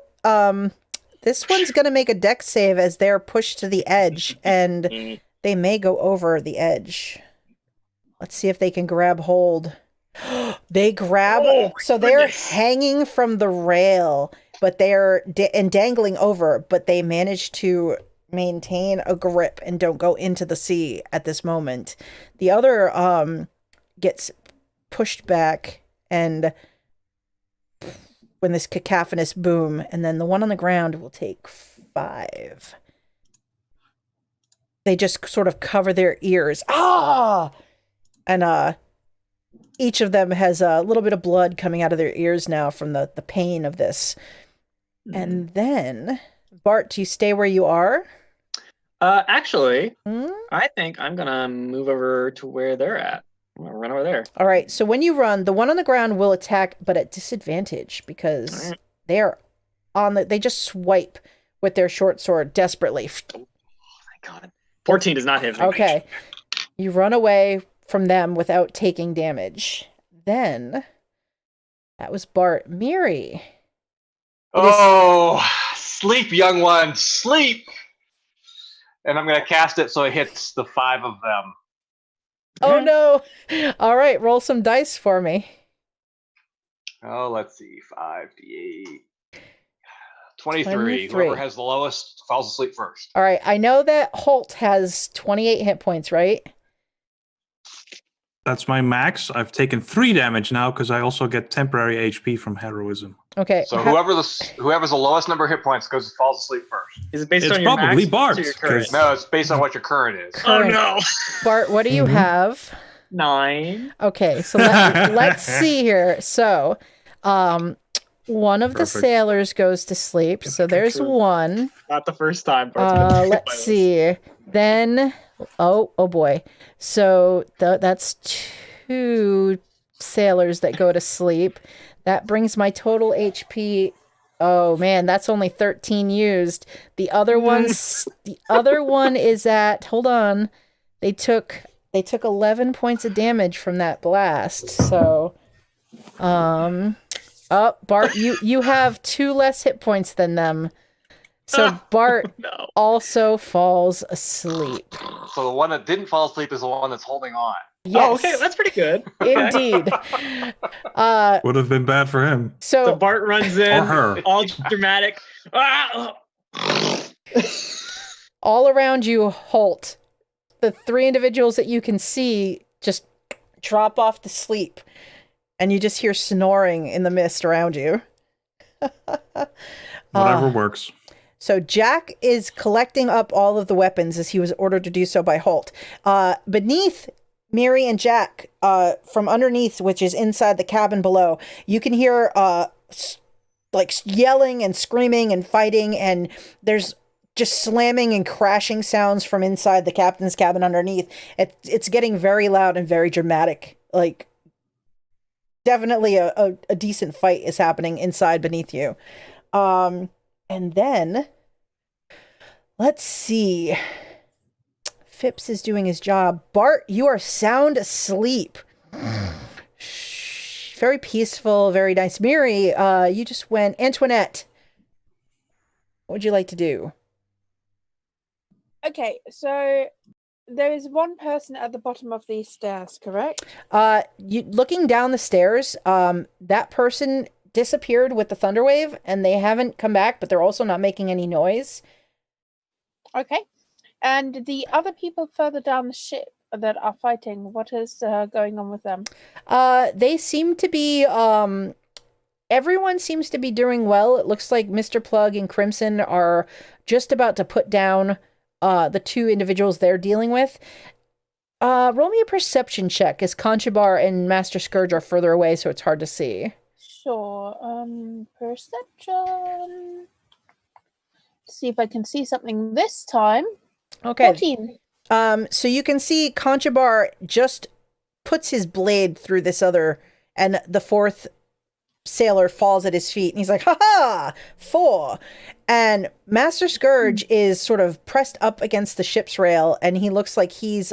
this one's going to make a dex save as they're pushed to the edge, and they may go over the edge. Let's see if they can grab hold. They grab, so they're hanging from the rail, but they're and dangling over, but they manage to maintain a grip and don't go into the sea at this moment. The other gets pushed back, and when this cacophonous boom, and then the one on the ground will take 5. They just sort of cover their ears. And each of them has a little bit of blood coming out of their ears now from the pain of this. And then, Bart, do you stay where you are? Actually, I think I'm going to move over to where they're at. I'm going to run over there. All right, so when you run, the one on the ground will attack, but at disadvantage, because they're they just swipe with their short sword desperately. Oh, my God. 14 does not hit me. Okay. You run away from them without taking damage. Then, that was Bart. Miri. Sleep, young one, sleep! And I'm going to cast it so it hits the 5 of them. Oh, no. All right, roll some dice for me. Oh, let's see. 5d8. 23. Whoever has the lowest falls asleep first. All right, I know that Holt has 28 hit points, right? That's my max. I've taken 3 damage now because I also get temporary HP from heroism. Okay. So whoever's the lowest number of hit points falls asleep first. Is it based It's on your probably max Bart, or your current? No, it's based on what your current is. Current. Oh, no. Bart, what do you have? 9. Okay, so let's see here. So, one of the sailors goes to sleep. So there's one. Not the first time. Let's see. Then, oh boy. So that's 2 sailors that go to sleep. That brings my total HP. Oh man, that's only 13 used. The other one is at. Hold on. They took 11 points of damage from that blast. So, Bart, you have 2 less hit points than them. So Bart also falls asleep. So the one that didn't fall asleep is the one that's holding on. Yes. Oh, okay, that's pretty good. Indeed. Would have been bad for him. So Bart runs in, Or her. all dramatic. All around you, Holt. The 3 individuals that you can see just drop off to sleep, and you just hear snoring in the mist around you. Whatever works. So Jack is collecting up all of the weapons as he was ordered to do so by Holt. Beneath Miri and Jack, from underneath, which is inside the cabin below, you can hear like yelling and screaming and fighting, and there's just slamming and crashing sounds from inside the captain's cabin underneath. It's getting very loud and very dramatic. Like, definitely a decent fight is happening inside beneath you. And then let's see. Phipps is doing his job. Bart, you are sound asleep. Very peaceful, very nice. Miri, you just went. Antoinette, what would you like to do? Okay, so there is one person at the bottom of these stairs, correct? You looking down the stairs, that person disappeared with the thunder wave, and they haven't come back, but they're also not making any noise. Okay. And the other people further down the ship that are fighting, what is going on with them? They seem to be, everyone seems to be doing well. It looks like Mr. Plug and Crimson are just about to put down the two individuals they're dealing with. Roll me a perception check, as Conchabar and Master Scourge are further away, so it's hard to see. Sure. Perception. See if I can see something this time. Okay. 14. So you can see Conchabar just puts his blade through this other, and the fourth sailor falls at his feet, and he's like, "Ha-ha! 4!" And Master Scourge is sort of pressed up against the ship's rail, and he looks like he's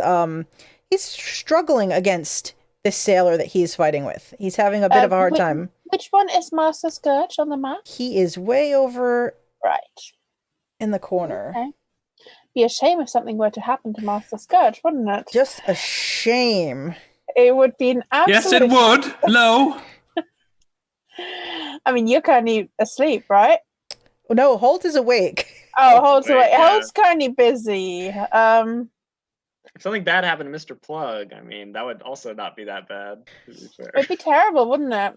struggling against this sailor that he's fighting with. He's having a bit of a hard time. Which one is Master Scourge on the map? He is way over right in the corner. Okay. Be a shame if something were to happen to Master Scourge, wouldn't it? Just a shame. It would be an absolute... Yes, it would. Hello. I mean, you're currently asleep, right? No, Holt is awake. Oh, Holt's awake. Yeah. Holt's currently busy. If something bad happened to Mr. Plug, I mean, that would also not be that bad, to be fair. It'd be terrible, wouldn't it?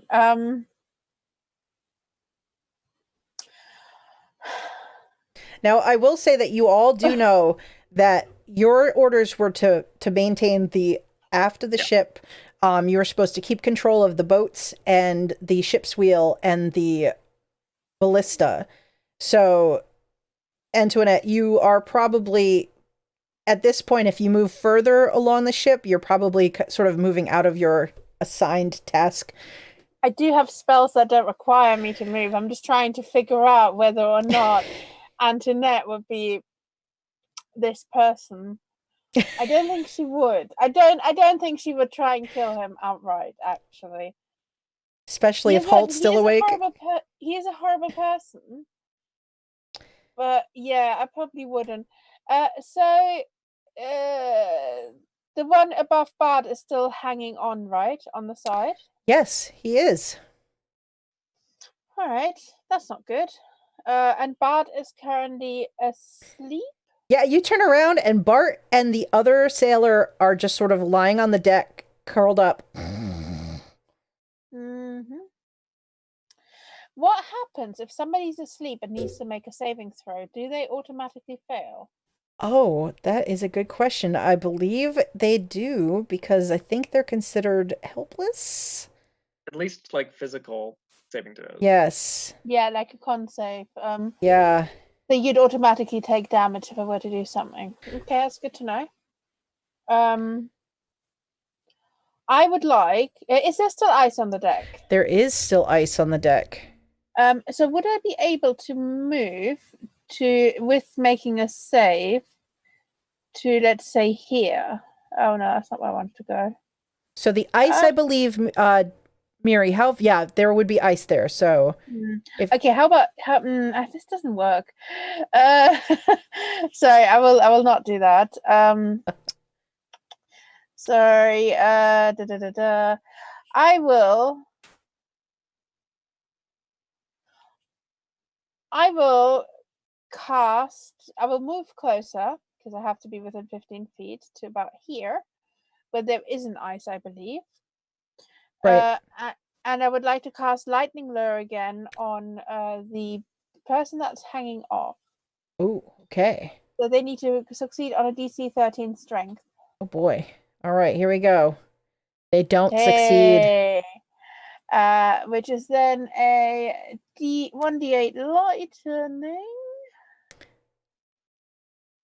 Now, I will say that you all do know that your orders were to maintain the aft of the ship. You were supposed to keep control of the boats and the ship's wheel and the ballista. So, Antoinette, you are probably, at this point, if you move further along the ship, you're probably sort of moving out of your assigned task. I do have spells that don't require me to move. I'm just trying to figure out whether or not Antoinette would be this person. I don't think she would. I don't think she would try and kill him outright, actually. Especially if Holt's still awake. He is a horrible person. But yeah, I probably wouldn't. So the one above Bart is still hanging on, right? On the side? Yes, he is. Alright, that's not good. And Bart is currently asleep? Yeah, you turn around and Bart and the other sailor are just sort of lying on the deck, curled up. What happens if somebody's asleep and needs to make a saving throw? Do they automatically fail? Oh, that is a good question. I believe they do, because I think they're considered helpless. At least, like, physical saving throws. Yes. Yeah, like a con save. Yeah. So you'd automatically take damage if I were to do something. Okay, that's good to know. I would like... Is there still ice on the deck? There is still ice on the deck. So would I be able to move with making a save to, let's say, here? Oh, no, that's not where I wanted to go. So the ice, I believe... Miri, there would be ice there, so... Okay, how about... this doesn't work. Sorry, I will not do that. Sorry, I will move closer, because I have to be within 15 feet to about here, where there isn't ice, I believe. Right. And I would like to cast Lightning Lure again on the person that's hanging off. Ooh, okay. So they need to succeed on a DC 13 strength. Oh boy. All right, here we go. They don't succeed. Hey. Which is then a 1d8 lightning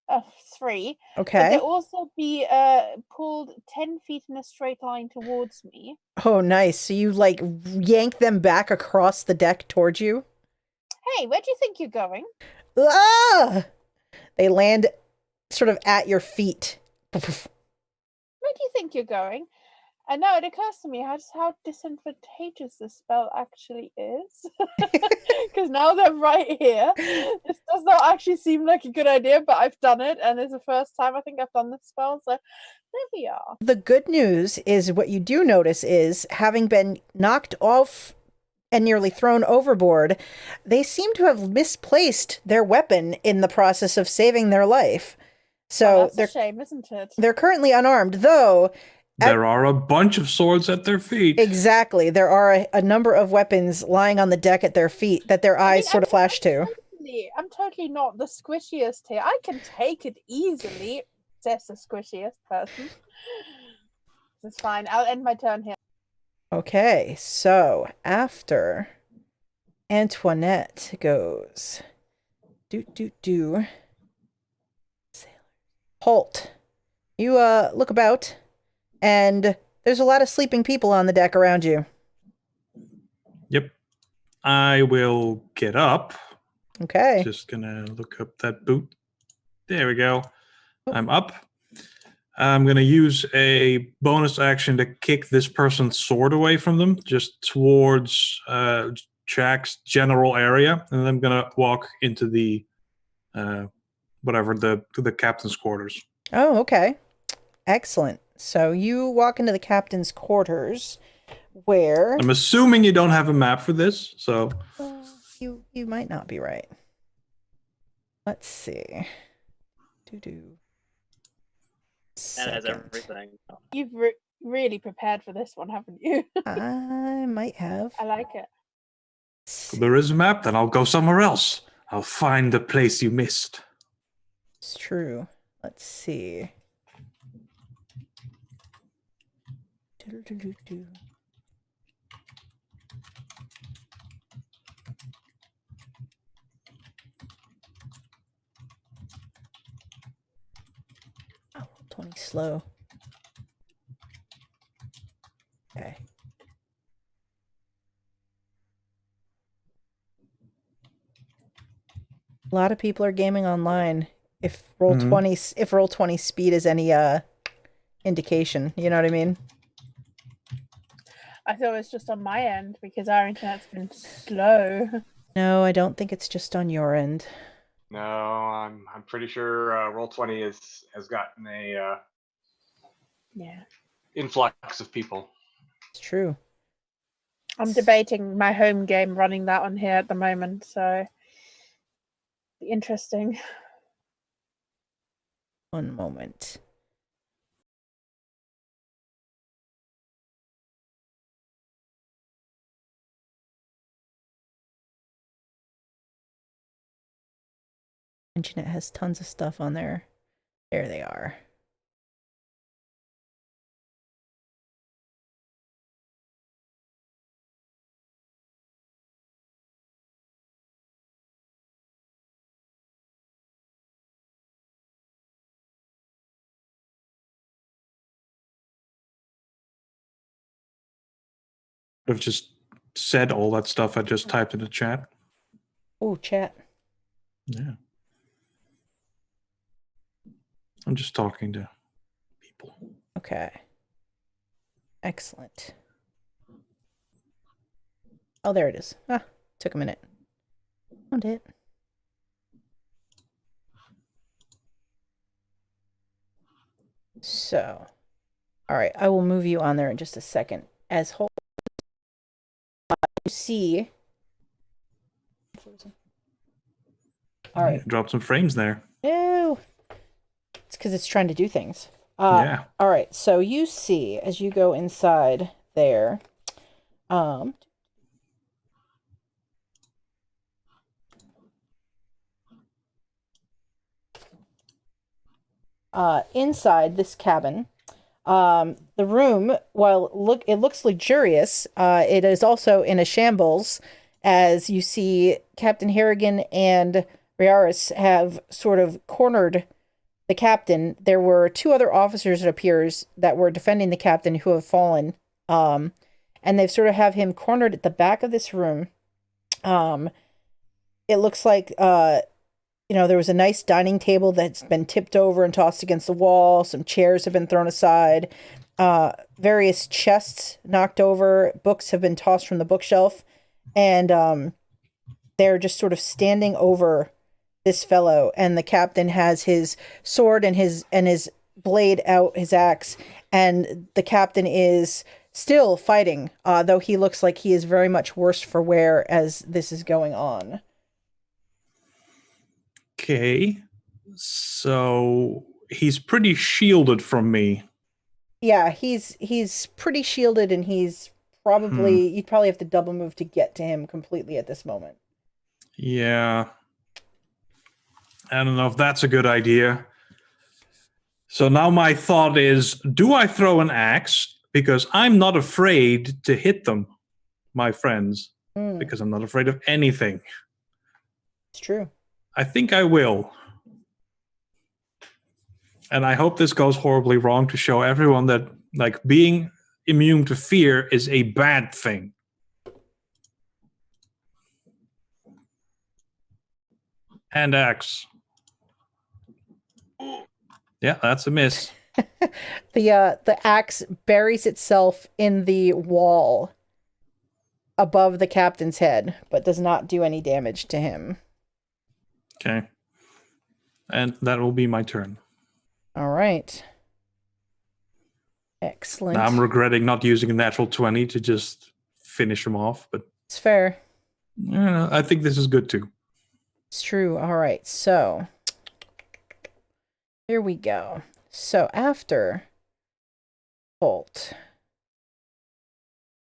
of 3. Okay. But they also be pulled 10 feet in a straight line towards me. Oh, nice. So you like yank them back across the deck towards you? Hey, where do you think you're going? Ah! They land sort of at your feet. Where do you think you're going? And now it occurs to me how disadvantageous this spell actually is. Because now they're right here. This does not actually seem like a good idea, but I've done it, and it's the first time I think I've done this spell, so there we are. The good news is what you do notice is, having been knocked off and nearly thrown overboard, they seem to have misplaced their weapon in the process of saving their life. So that's a shame, isn't it? They're currently unarmed, though. There are a bunch of swords at their feet. Exactly. There are a number of weapons lying on the deck at their feet that their eyes sort of flash to. I'm totally not the squishiest here. I can take it easily. Says the squishiest person. It's fine. I'll end my turn here. Okay, so after Antoinette goes, Holt, you look about, and there's a lot of sleeping people on the deck around you. Yep. I will get up. Okay. Just gonna look up that boot. There we go. I'm up. I'm gonna use a bonus action to kick this person's sword away from them, just towards Jack's general area, and then I'm gonna walk into the the captain's quarters. Oh, okay. Excellent. So you walk into the captain's quarters, where I'm assuming you don't have a map for this, so you might not be right. Let's see. That has everything. You've really prepared for this one, haven't you? I might have. I like it. if there is a map, then I'll go somewhere else. I'll find the place you missed. It's true. Let's see. Oh, 20 slow. Okay. A lot of people are gaming online. If Roll20 speed is any indication, you know what I mean? I thought it was just on my end because our internet's been slow. No, I don't think it's just on your end. No, I'm pretty sure Roll20 has gotten a influx of people. It's true. I'm debating my home game running that on here at the moment, so interesting. One moment. Antoinette has tons of stuff on there. There they are. I've just said all that stuff I just typed in the chat. Oh, chat. Yeah. I'm just talking to people. Okay. Excellent. Oh, there it is. Ah, took a minute. Found it. So, all right, I will move you on there in just a second. As Holt, you see. All right. Drop some frames there. No. It's because it's trying to do things. Yeah. All right. So you see, as you go inside there, inside this cabin, The room, while it looks luxurious, it is also in a shambles, as you see Captain Harrigan and Riaris have sort of cornered the captain. There were 2 other officers, it appears, that were defending the captain who have fallen. And they've sort of have him cornered at the back of this room. It looks like, there was a nice dining table that's been tipped over and tossed against the wall. Some chairs have been thrown aside. Various chests knocked over. Books have been tossed from the bookshelf. And they're just sort of standing over this fellow. And the captain has his sword and his blade out, his axe. And the captain is still fighting, though he looks like he is very much worse for wear as this is going on. Okay, so he's pretty shielded from me. Yeah, he's pretty shielded, and he's probably you'd probably have to double move to get to him completely at this moment. Yeah, I don't know if that's a good idea. So now my thought is, do I throw an axe? Because I'm not afraid to hit them, my friends, because I'm not afraid of anything. It's true. I think I will. And I hope this goes horribly wrong to show everyone that, like, being immune to fear is a bad thing. And axe. Yeah, that's a miss. The axe buries itself in the wall above the captain's head, but does not do any damage to him. Okay. And that will be my turn. All right. Excellent. Now I'm regretting not using a natural 20 to just finish him off, but it's fair. I think this is good too. It's true. All right. So here we go. So after Holt,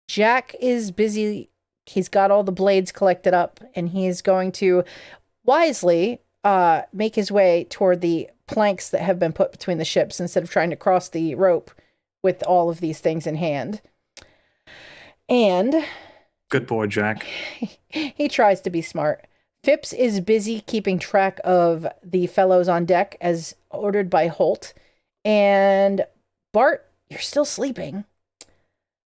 Jack is busy. He's got all the blades collected up, and he is going to wisely make his way toward the planks that have been put between the ships instead of trying to cross the rope with all of these things in hand. And good boy, Jack. He tries to be smart. Phipps is busy keeping track of the fellows on deck as ordered by Holt. And Bart, you're still sleeping.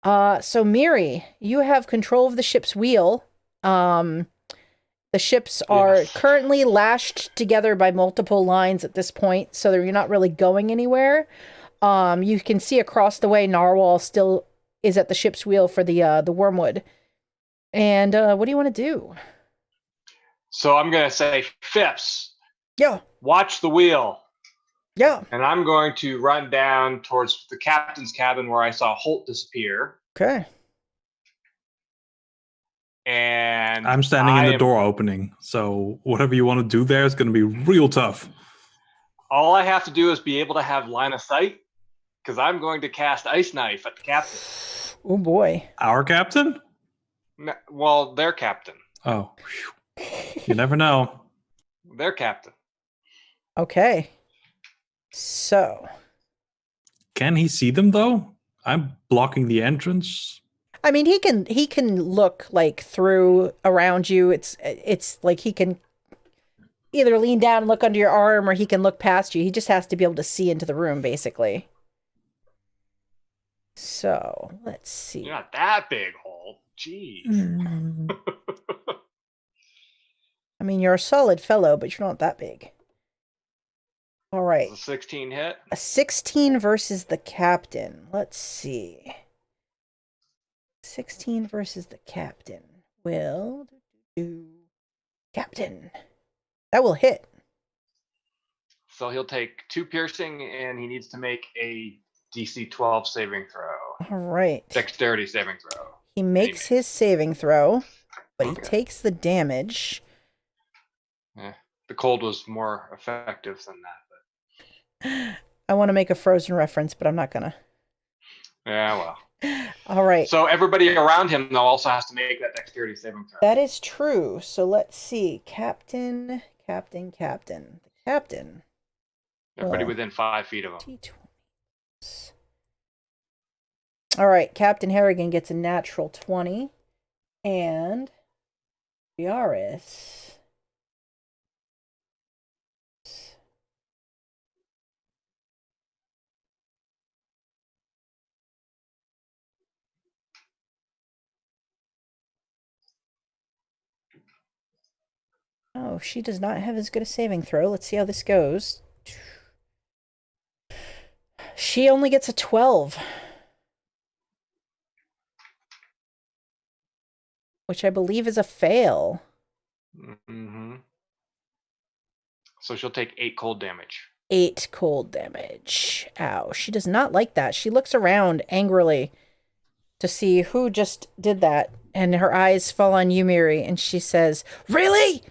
So Miri, you have control of the ship's wheel. The ships are currently lashed together by multiple lines at this point, so you're not really going anywhere. You can see across the way Narwhal still is at the ship's wheel for the wormwood. And what do you want to do? So I'm going to say, Phipps. Yeah. Watch the wheel. Yeah. And I'm going to run down towards the captain's cabin where I saw Holt disappear. Okay. And I'm standing in the door opening, so whatever you want to do there is going to be real tough. All I have to do is be able to have line of sight, because I'm going to cast Ice Knife at the captain. Oh boy. Our captain? No, well, their captain. Oh. You never know. Their captain. Okay. So. Can he see them, though? I'm blocking the entrance. I mean, he can look like through around you. It's like he can either lean down and look under your arm, or he can look past you. He just has to be able to see into the room, basically. So let's see. You're not that big, Holt. Jeez. I mean, you're a solid fellow, but you're not that big. All right. A 16 hit. A 16 versus the captain. Let's see. 16 versus the captain. Will do. Captain. That will hit. So he'll take 2 piercing, and he needs to make a DC 12 saving throw. All right. Dexterity saving throw. He makes his saving throw, but he takes the damage. The cold was more effective than that. But I want to make a Frozen reference, but I'm not gonna. Yeah, well. All right. So everybody around him, though, also has to make that dexterity saving throw. That is true. So let's see. Captain. The captain. Everybody within 5 feet of him. All right, Captain Harrigan gets a natural 20. And Yaris. Oh, she does not have as good a saving throw. Let's see how this goes. She only gets a 12. Which I believe is a fail. Mm-hmm. So she'll take 8 cold damage. 8 cold damage. Ow. She does not like that. She looks around angrily to see who just did that. And her eyes fall on you, Miri, and she says, "Really?"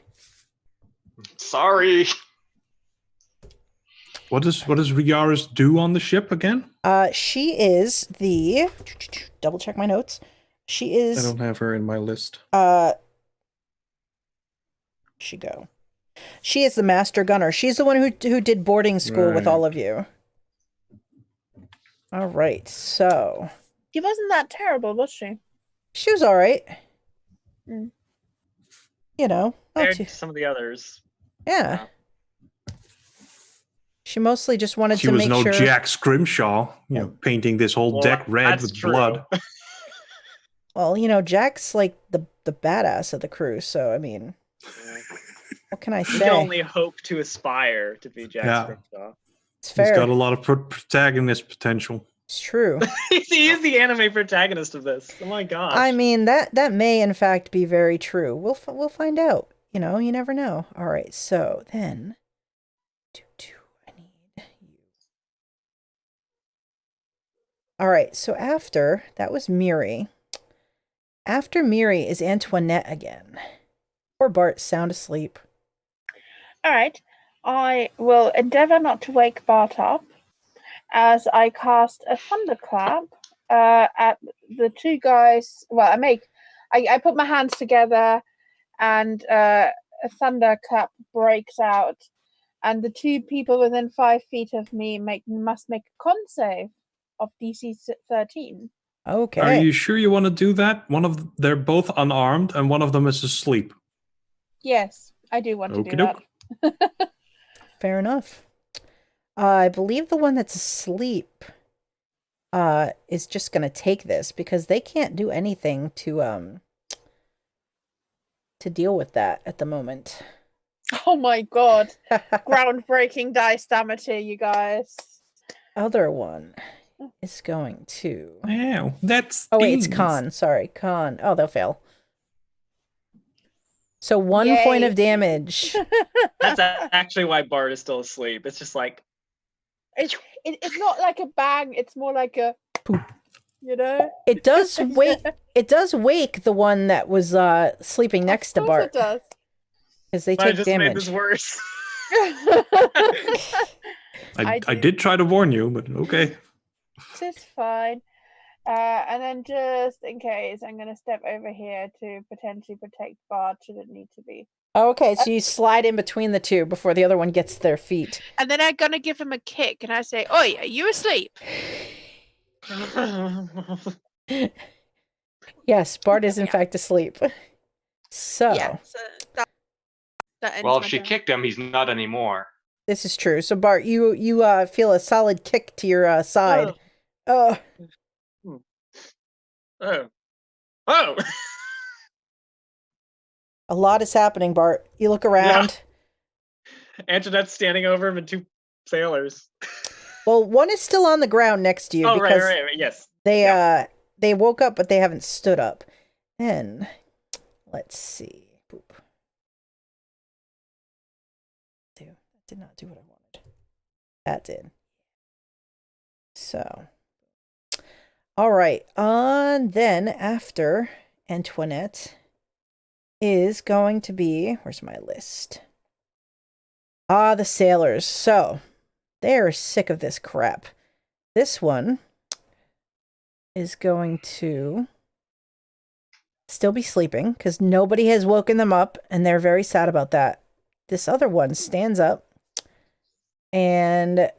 Sorry. What does Riaris do on the ship again? She is the... Double check my notes. She is... I don't have her in my list. She go. She is the master gunner. She's the one who did boarding school with all of you. All right, so... She wasn't that terrible, was she? She was all right. Mm. You know. Compared to some of the others. Yeah. She mostly just wanted She to was make no sure... Jack Scrimshaw, painting this whole deck red with true. blood. Well, Jack's like the badass of the crew, so I mean, what can I say? You can only hope to aspire to be Jack Scrimshaw. It's fair. He's got a lot of protagonist potential. It's true. He is the anime protagonist of this. Oh my gosh. I mean, that may in fact be very true. We'll find out. You never know. All right, so then, I need you. All right, so after that was Miri. After Miri is Antoinette again. Poor Bart, sound asleep. All right. I will endeavor not to wake Bart up as I cast a thunderclap at the two guys. Well, I put my hands together and a thunderclap breaks out, and the two people within 5 feet of me must make a con save of DC 13. Okay. Are you sure you want to do that? They're both unarmed, and one of them is asleep. Yes, I do want to do that. Fair enough. I believe the one that's asleep is just going to take this because they can't do anything to deal with that at the moment. Oh my god. Groundbreaking dice damage here, you guys. Other one is going to... Wow, that's... Oh, wait, it's Con. Sorry, Con. Oh, they'll fail. So 1 point of damage. That's actually why Bart is still asleep. It's just like... It's not like a bang, it's more like a... Poop. It does wake... It does wake the one that was sleeping next to Bart. It does. Because they take just damage. made this worse. I did try to warn you, but okay. It's fine. And then just in case, I'm going to step over here to potentially protect Bart should it need to be. Okay, so you slide in between the two before the other one gets to their feet. And then I'm going to give him a kick and I say, "Oi, are you asleep?" Yes, Bart is in fact asleep. So, Well, if she kicked him, he's not anymore. This is true. So Bart, you feel a solid kick to your side. Oh. A lot is happening, Bart. You look around. Yeah. Antoinette's standing over him and two sailors. Well, one is still on the ground next to you. Oh, because right, yes. They woke up, but they haven't stood up. Then, let's see. Boop. That did not do what I wanted. That did. So, all right. Then after Antoinette is going to be, where's my list? The sailors. So, they're sick of this crap. This one is going to still be sleeping because nobody has woken them up and they're very sad about that. This other one stands up and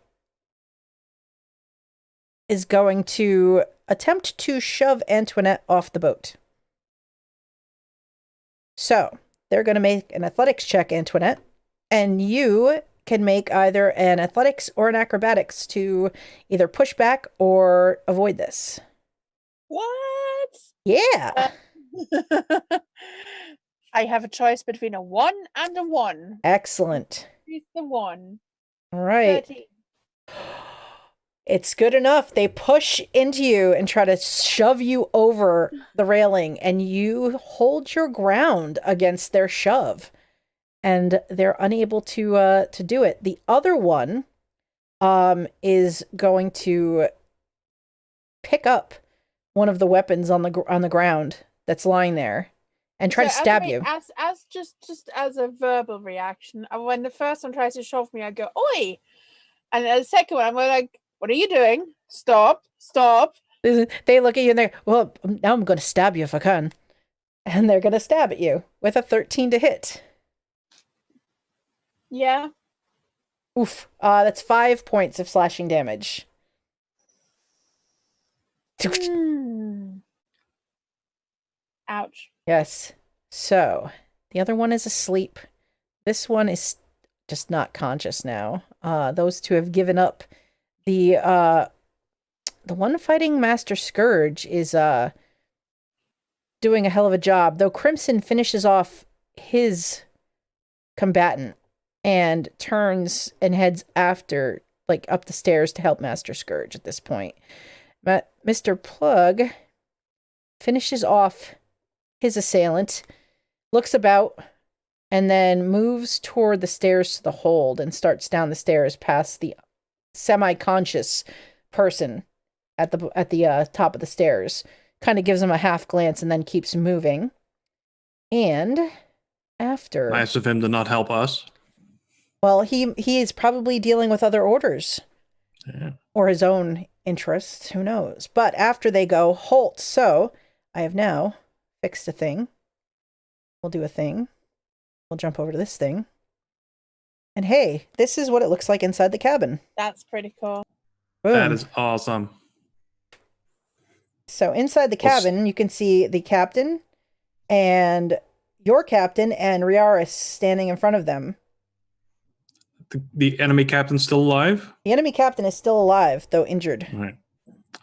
is going to attempt to shove Antoinette off the boat. So, they're going to make an athletics check, Antoinette, and you can make either an athletics or an acrobatics to either push back or avoid this. What? Yeah. I have a choice between a 1 and a 1. Excellent. It's the 1. All right. 13. It's good enough. They push into you and try to shove you over the railing, and you hold your ground against their shove, and they're unable to do it. The other one is going to pick up one of the weapons on the ground that's lying there and try to stab you. As just as a verbal reaction, when the first one tries to shove me, I go, "Oi!" And the second one, I'm like, "What are you doing? Stop! Stop!" They look at you and they're, well, now I'm going to stab you if I can. And they're going to stab at you with a 13 to hit. Yeah. Oof. That's 5 points of slashing damage. Ouch. Yes. So, the other one is asleep. This one is just not conscious now. Those two have given up. The one fighting Master Scourge is doing a hell of a job, though Crimson finishes off his combatant and turns and heads after, like, up the stairs to help Master Scourge at this point. But Mr. Plug finishes off his assailant, looks about, and then moves toward the stairs to the hold and starts down the stairs past the semi-conscious person at the top of the stairs. Kind of gives him a half glance and then keeps moving. And after... Nice of him to not help us. Well, he is probably dealing with other orders. Yeah. Or his own interests, who knows. But after they go, Holt. So, I have now fixed a thing. We'll do a thing. We'll jump over to this thing. And hey, this is what it looks like inside the cabin. That's pretty cool. Boom. That is awesome. So inside the cabin, you can see the captain and your captain and Riaris standing in front of them. The enemy captain's still alive? The enemy captain is still alive, though injured. All right.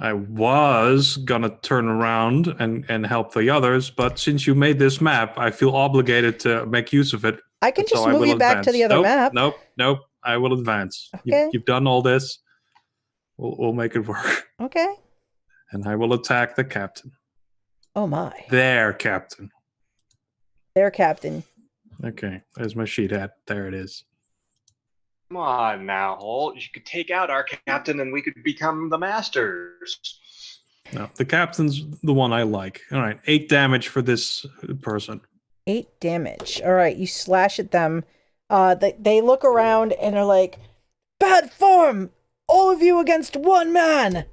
I was gonna turn around and help the others, but since you made this map, I feel obligated to make use of it. I can just move you back to the other map. Nope. I will advance. Okay. You've done all this. We'll make it work. Okay. And I will attack the captain. Oh my. Their captain. Their captain. Okay, there's my sheet hat. There it is. Come on now, Holt. You could take out our captain and we could become the masters. No, the captain's the one I like. All right, 8 damage for this person. 8 damage. All right, you slash at them. They look around and are like, bad form! All of you against one man!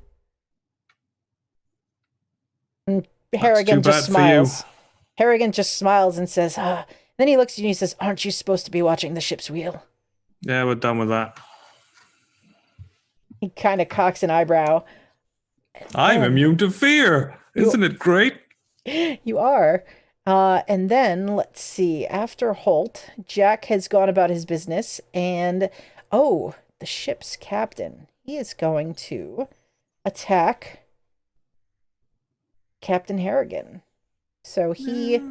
And Harrigan just smiles. Harrigan just smiles and says, Then he looks at you and he says, aren't you supposed to be watching the ship's wheel? Yeah, we're done with that. He kind of cocks an eyebrow. I'm immune to fear. Isn't it great? You are. And then, let's see, after Holt, Jack has gone about his business, and, the ship's captain. He is going to attack Captain Harrigan. So he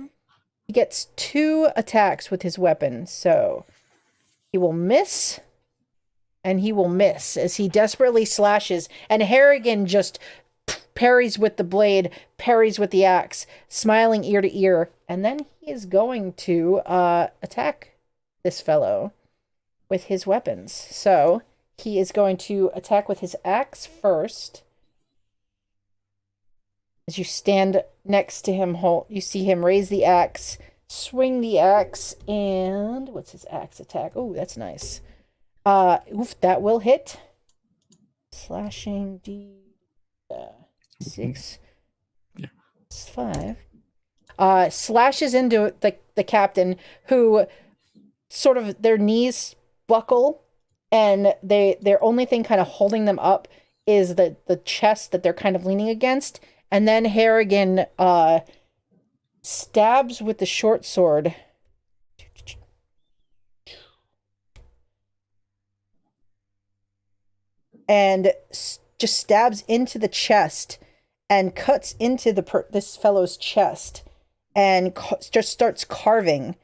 gets 2 attacks with his weapon, so he will miss, and he will miss as he desperately slashes, and Harrigan just parries with the blade, parries with the axe, smiling ear to ear, and then he is going to attack this fellow with his weapons. So he is going to attack with his axe first. As you stand next to him, Holt, you see him raise the axe, swing the axe, and what's his axe attack? Oh, that's nice. That will hit. Slashing D6. Yeah. 5. Slashes into the captain, who sort of their knees buckle, and their only thing kind of holding them up is the chest that they're kind of leaning against, and then Harrigan stabs with the short sword. And just stabs into the chest and cuts into this fellow's chest and just starts carving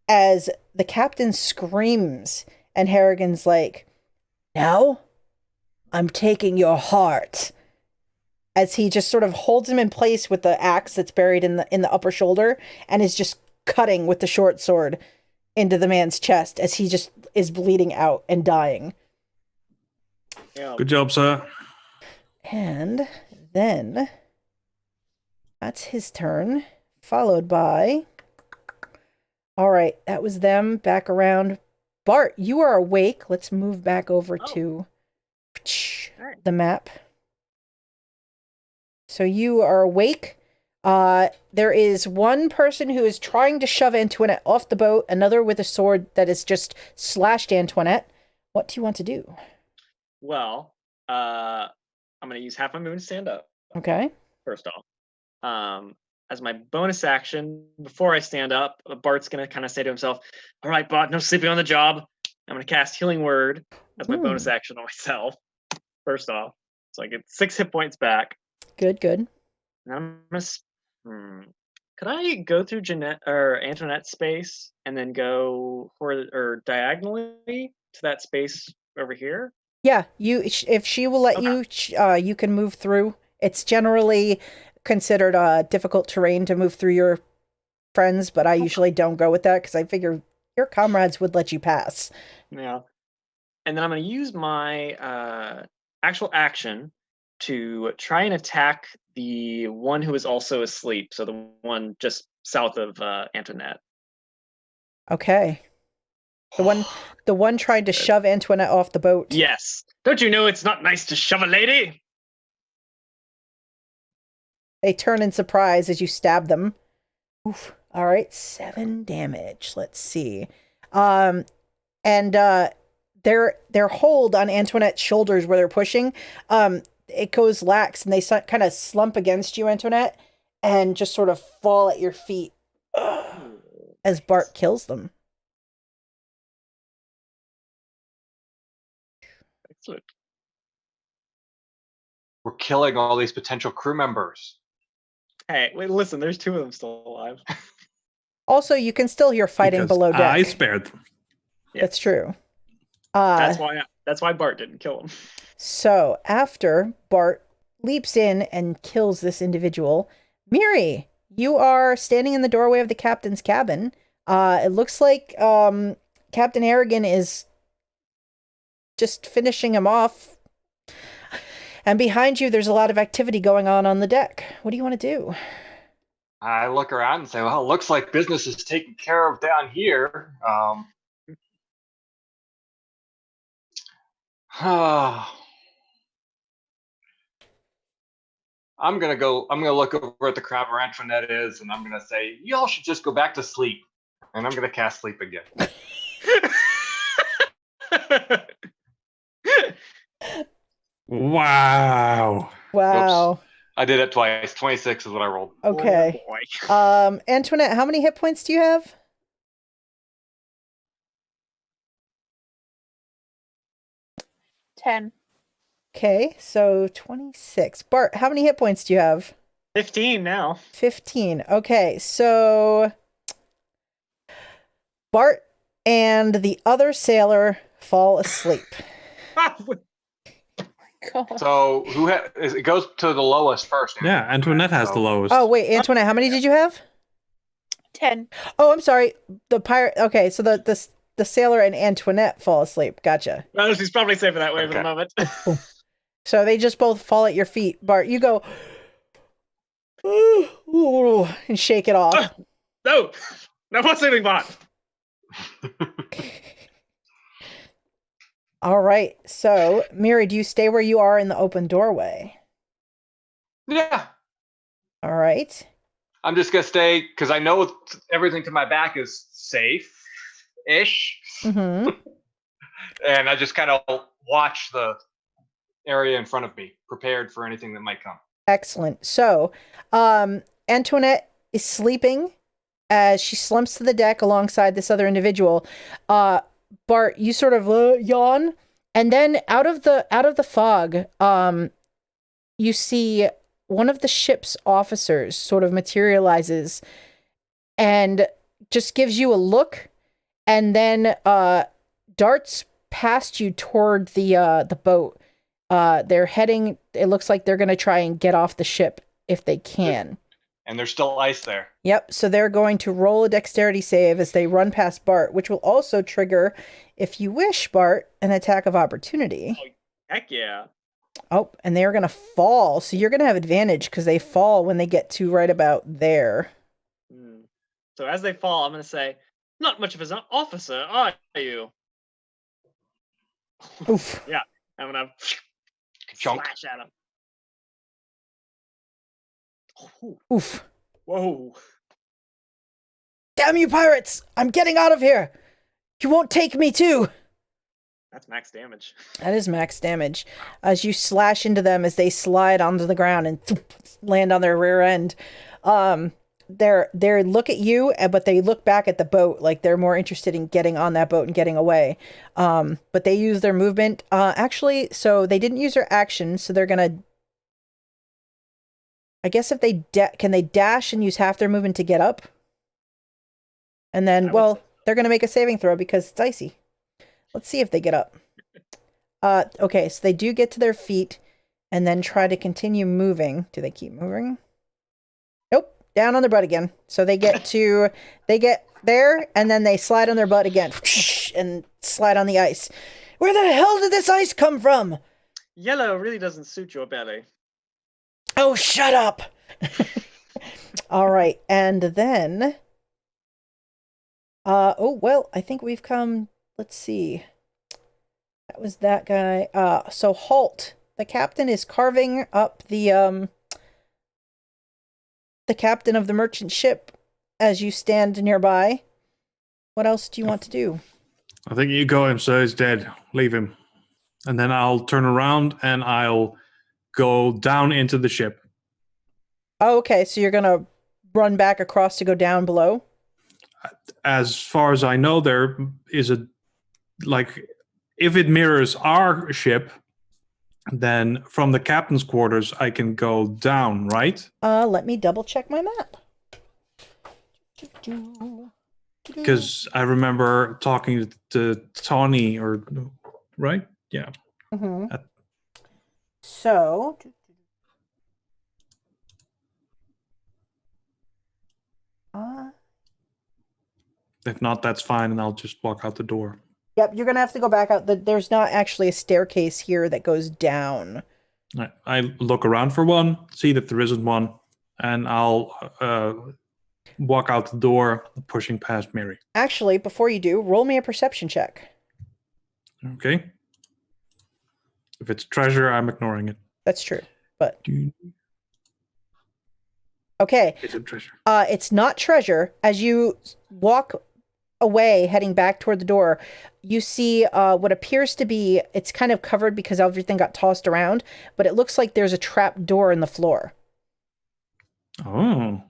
as the captain screams, and Harrigan's like, "Now I'm taking your heart," as he just sort of holds him in place with the axe that's buried in the upper shoulder and is just cutting with the short sword into the man's chest as he just is bleeding out and dying. Yeah. Good job, sir. And then that's his turn, followed by... All right, that was them. Back around. Bart, you are awake. Let's move back over to the map. So you are awake. There is one person who is trying to shove Antoinette off the boat, another with a sword that has just slashed Antoinette. What do you want to do? Well, I'm going to use half my movement to stand up. Okay. First off. As my bonus action, before I stand up, Bart's going to kind of say to himself, "All right, Bart, no sleeping on the job. I'm going to cast Healing Word as my bonus action on myself, first off. So I get 6 hit points back. Good. And I'm going to... Could I go through Antoinette's space and then go diagonally to that space over here? Yeah, if she will let you, you can move through. It's generally considered difficult terrain to move through your friends, but I usually don't go with that because I figure your comrades would let you pass. Yeah. And then I'm going to use my actual action to try and attack the one who is also asleep. So the one just south of Antoinette. Okay. The one trying to shove Antoinette off the boat. Yes. Don't you know it's not nice to shove a lady? They turn in surprise as you stab them. Oof. All right, 7 damage. Let's see. And their hold on Antoinette's shoulders where they're pushing, it goes lax, and they kind of slump against you, Antoinette, and just sort of fall at your feet as Bart kills them. Excellent. We're killing all these potential crew members. Hey, wait, listen, there's 2 of them still alive. Also, you can still hear fighting Because below deck. I spared them. Yeah. That's true. That's why Bart didn't kill him. So after Bart leaps in and kills this individual, Miri, you are standing in the doorway of the captain's cabin. It looks like Captain Harrigan is just finishing him off. And behind you, there's a lot of activity going on the deck. What do you want to do? I look around and say, well, it looks like business is taken care of down here. I'm gonna look over at the crowd where Antoinette is, and I'm gonna say, y'all should just go back to sleep. And I'm gonna cast sleep again. Wow. Oops. I did it twice. 26 is what I rolled. Okay. Oh, boy. Antoinette, how many hit points do you have? 10. Okay, so 26. Bart, how many hit points do you have? 15 now. 15. Okay, so Bart and the other sailor fall asleep. God. So it goes to the lowest first. Yeah, Antoinette has the lowest. Oh, wait, Antoinette, how many did you have? 10. Oh, I'm sorry. The pirate. Okay, so the sailor and Antoinette fall asleep. Gotcha. Well, she's probably safer that way for the moment. So they just both fall at your feet. Bart, you go and shake it off. No more sleeping, Bart. All right. So, Miri, do you stay where you are in the open doorway? Yeah. All right. I'm just gonna stay because I know everything to my back is safe-ish. Mm-hmm. And I just kind of watch area in front of me, prepared for anything that might come. Excellent. So, Antoinette is sleeping as she slumps to the deck alongside this other individual. Bart, you sort of yawn, and then out of the fog, you see one of the ship's officers sort of materializes and just gives you a look, and then darts past you toward the boat. They're heading. It looks like they're going to try and get off the ship if they can. And there's still ice there. Yep. So they're going to roll a dexterity save as they run past Bart, which will also trigger, if you wish, Bart, an attack of opportunity. Oh, heck yeah. Oh, and they're going to fall. So you're going to have advantage because they fall when they get to right about there. So as they fall, I'm going to say, not much of an officer, are you? Oof. Yeah. I'm going to slash at him. Oof. Whoa. Damn you pirates! I'm getting out of here! You won't take me too! That's max damage. That is max damage. As you slash into them as they slide onto the ground and land on their rear end. They look at you, but they look back at the boat like they're more interested in getting on that boat and getting away. But they use their movement. Actually, so they didn't use their action, so they're gonna... I guess if they can they dash and use half their movement to get up? And then, well, they're going to make a saving throw because it's icy. Let's see if they get up. Okay, so they do get to their feet and then try to continue moving. Do they keep moving? Nope, down on their butt again. So they get there and then they slide on their butt again and slide on the ice. Where the hell did this ice come from? Yellow really doesn't suit your belly. Oh, shut up! All right, and then... oh, well, I think we've come... Let's see. That was that guy. So Holt, the captain, is carving up the captain of the merchant ship as you stand nearby. What else do you want to do? I think you got him, sir. He's dead. Leave him. And then I'll turn around and I'll go down into the ship. Oh, okay. So you're going to run back across to go down below? As far as I know, there is a... Like, if it mirrors our ship, then from the captain's quarters, I can go down, right? Let me double check my map. Because I remember talking to Tawny, or... Right? Yeah. Mm-hmm. So... If not, that's fine, and I'll just walk out the door. Yep, you're going to have to go back out. There's not actually a staircase here that goes down. I look around for one, see that there isn't one, and I'll walk out the door, pushing past Miri. Actually, before you do, roll me a perception check. Okay. If it's treasure, I'm ignoring it. That's true, but... Okay. It's a treasure. It's not treasure. As you walk away, heading back toward the door, you see what appears to be, it's kind of covered because everything got tossed around, but it looks like there's a trap door in the floor. Oh.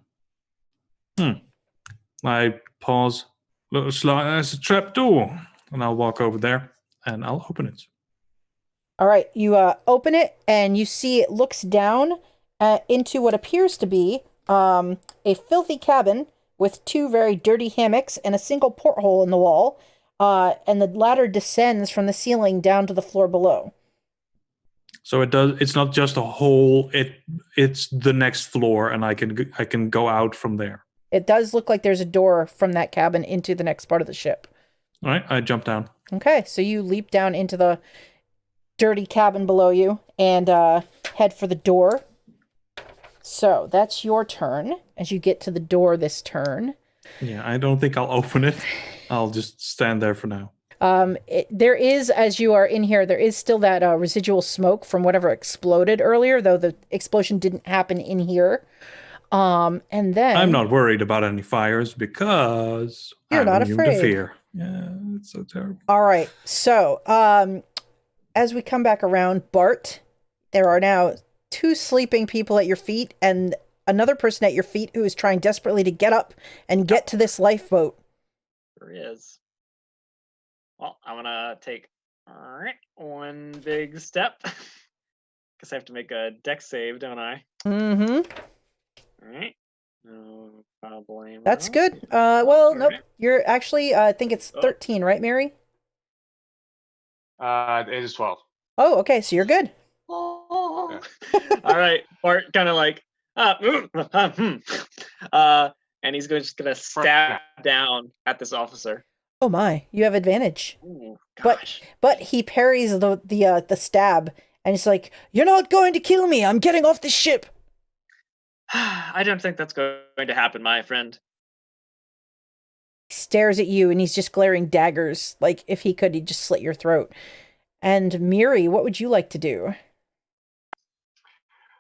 I pause. Looks like there's a trap door. And I'll walk over there and I'll open it. All right. You open it and you see it looks down into what appears to be a filthy cabin with two very dirty hammocks and a single porthole in the wall. And the ladder descends from the ceiling down to the floor below. So it's not just a hole, it's the next floor, and I can go out from there. It does look like there's a door from that cabin into the next part of the ship. All right, I jump down. Okay, so you leap down into the dirty cabin below you and head for the door. So that's your turn as you get to the door this turn. Yeah, I don't think I'll open it. I'll just stand there for now. There is, as you are in here, there is still that residual smoke from whatever exploded earlier, though the explosion didn't happen in here. And then... I'm not worried about any fires because you're I'm not immune afraid. to fear. Yeah, it's so terrible. All right, so as we come back around, Bart, There are now 2 sleeping people at your feet and another person at your feet who is trying desperately to get up and get to this lifeboat. There is. Well, I'm gonna take one big step. Guess I have to make a dex save, don't I? Mm-hmm. All right. No problem. That's good. Well, nope. right. You're actually, I think it's 13, right, Miri? It is 12. Oh, okay. So you're good. Oh. All right. Bart kind of like, and he's just gonna stab down at this officer. Oh my, you have advantage. Ooh, gosh. But he parries the stab, and he's like, "You're not going to kill me. I'm getting off the ship." I don't think that's going to happen, my friend. He stares at you, and he's just glaring daggers. Like, if he could, he'd just slit your throat. And Miri, what would you like to do?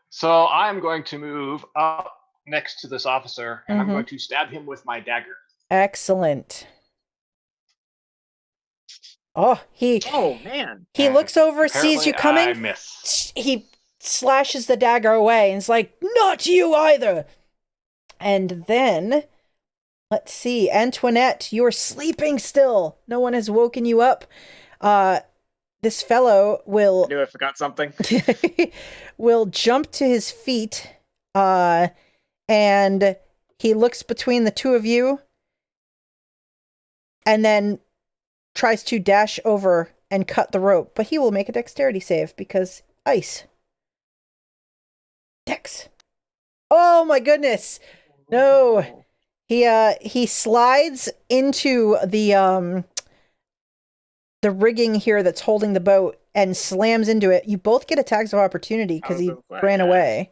So I'm going to move up next to this officer, and I'm going to stab him with my dagger. Excellent. Oh, man. He looks over, sees you coming. I miss. He slashes the dagger away and is like, "Not you either." And then, let's see, Antoinette, you're sleeping still. No one has woken you up. This fellow will... I knew I forgot something. will jump to his feet, and he looks between the two of you, and then tries to dash over and cut the rope, but he will make a dexterity save because ice. Dex. Oh my goodness. No. He slides into the rigging here that's holding the boat and slams into it. You both get attacks of opportunity because he ran away.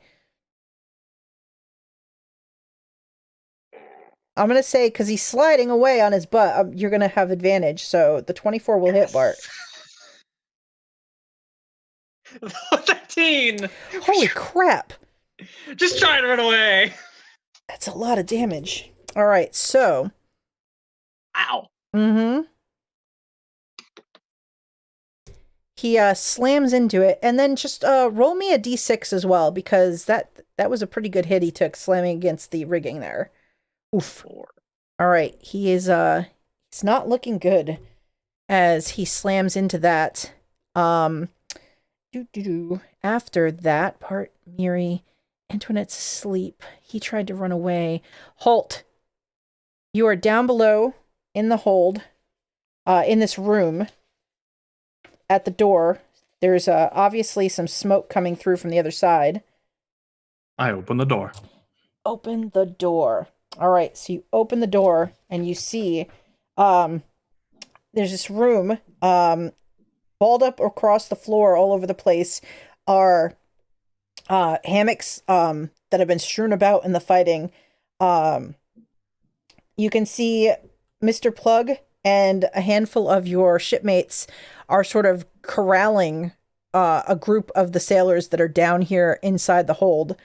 I'm going to say, because he's sliding away on his butt, you're going to have advantage. So the 24 will hit Bart. 13! Holy crap. Just try to run away. That's a lot of damage. All right, so. Ow. He slams into it, and then just roll me a d6 as well, because that was a pretty good hit he took, slamming against the rigging there. Oof. 4. All right, he is he's not looking good as he slams into that. After that part, Miri, Antoinette's asleep. He tried to run away. Holt, you are down below in the hold, in this room. At the door, there's obviously some smoke coming through from the other side. I open the door. Open the door. All right, so you open the door and you see there's this room balled up across the floor all over the place are hammocks that have been strewn about in the fighting. You can see Mr. Plug and a handful of your shipmates are sort of corralling a group of the sailors that are down here inside the hold.